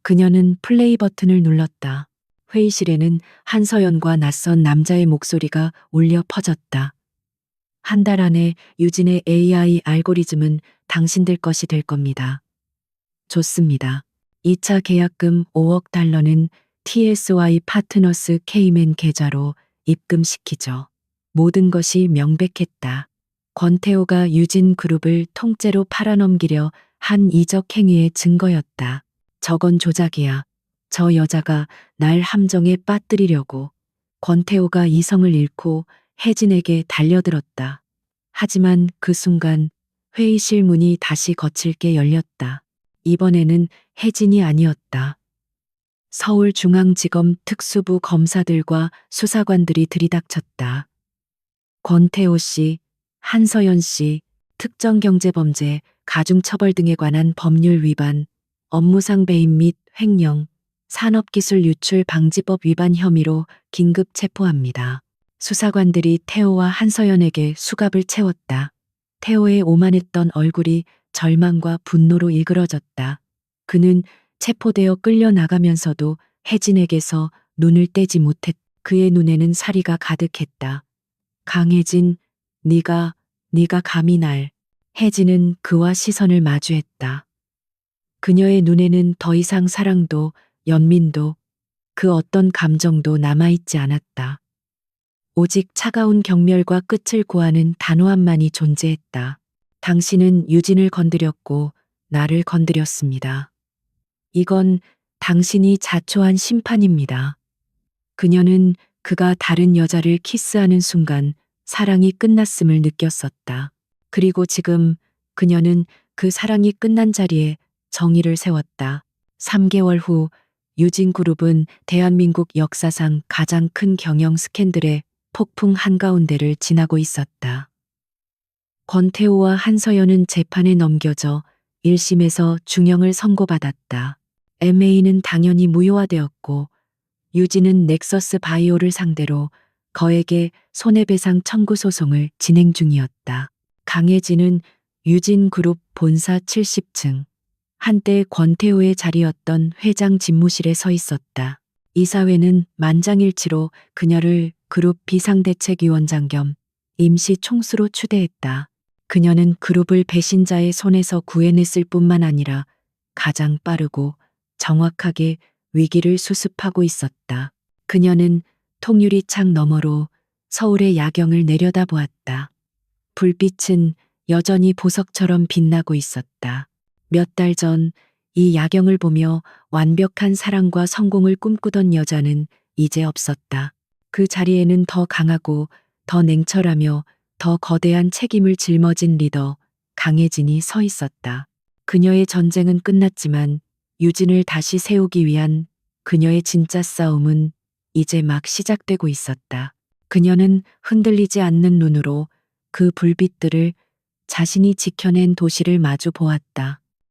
그녀는 플레이 버튼을 눌렀다. 회의실에는 한서연과 낯선 남자의 목소리가 울려 퍼졌다. 한 달 안에 유진의 AI 알고리즘은 당신들 것이 될 겁니다. 좋습니다. 2차 계약금 5억 달러는 TSY 파트너스 K맨 계좌로 입금시키죠. 모든 것이 명백했다. 권태호가 유진 그룹을 통째로 팔아넘기려 한 이적 행위의 증거였다. 저건 조작이야. 저 여자가 날 함정에 빠뜨리려고. 권태호가 이성을 잃고 혜진에게 달려들었다. 하지만 그 순간 회의실 문이 다시 거칠게 열렸다. 이번에는 혜진이 아니었다. 서울중앙지검 특수부 검사들과 수사관들이 들이닥쳤다. 권태호 씨, 한서연 씨, 특정경제범죄, 가중처벌 등에 관한 법률 위반, 업무상 배임 및 횡령, 산업기술 유출 방지법 위반 혐의로 긴급 체포합니다. 수사관들이 태호와 한서연에게 수갑을 채웠다. 태호의 오만했던 얼굴이 절망과 분노로 일그러졌다. 그는 체포되어 끌려나가면서도 혜진에게서 눈을 떼지 못했. 그의 눈에는 사리가 가득했다. 강혜진, 네가 감히 날. 혜진은 그와 시선을 마주했다. 그녀의 눈에는 더 이상 사랑도 연민도 그 어떤 감정도 남아있지 않았다. 오직 차가운 경멸과 끝을 고하는 단호함만이 존재했다. 당신은 유진을 건드렸고 나를 건드렸습니다. 이건 당신이 자초한 심판입니다. 그녀는 그가 다른 여자를 키스하는 순간 사랑이 끝났음을 느꼈었다. 그리고 지금 그녀는 그 사랑이 끝난 자리에 정의를 세웠다. 3개월 후 유진그룹은 대한민국 역사상 가장 큰 경영 스캔들의 폭풍 한가운데를 지나고 있었다. 권태호와 한서연은 재판에 넘겨져 1심에서 중형을 선고받았다. MA는 당연히 무효화되었고 유진은 넥서스 바이오를 상대로 거액의 손해배상 청구 소송을 진행 중이었다. 강혜진은 유진그룹 본사 70층, 한때 권태호의 자리였던 회장 집무실에 서 있었다. 이사회는 만장일치로 그녀를 그룹 비상대책위원장 겸 임시 총수로 추대했다. 그녀는 그룹을 배신자의 손에서 구해냈을 뿐만 아니라 가장 빠르고 정확하게 위기를 수습하고 있었다. 그녀는 통유리 창 너머로 서울의 야경을 내려다보았다. 불빛은 여전히 보석처럼 빛나고 있었다. 몇 달 전 이 야경을 보며 완벽한 사랑과 성공을 꿈꾸던 여자는 이제 없었다. 그 자리에는 더 강하고 더 냉철하며 더 거대한 책임을 짊어진 리더 강혜진이 서 있었다. 그녀의 전쟁은 끝났지만 유진을 다시 세우기 위한 그녀의 진짜 싸움은 이제 막 시작되고 있었다. 그녀는 흔들리지 않는 눈으로 그 불빛들을 자신이 지켜낸 도시를 마주 보았다.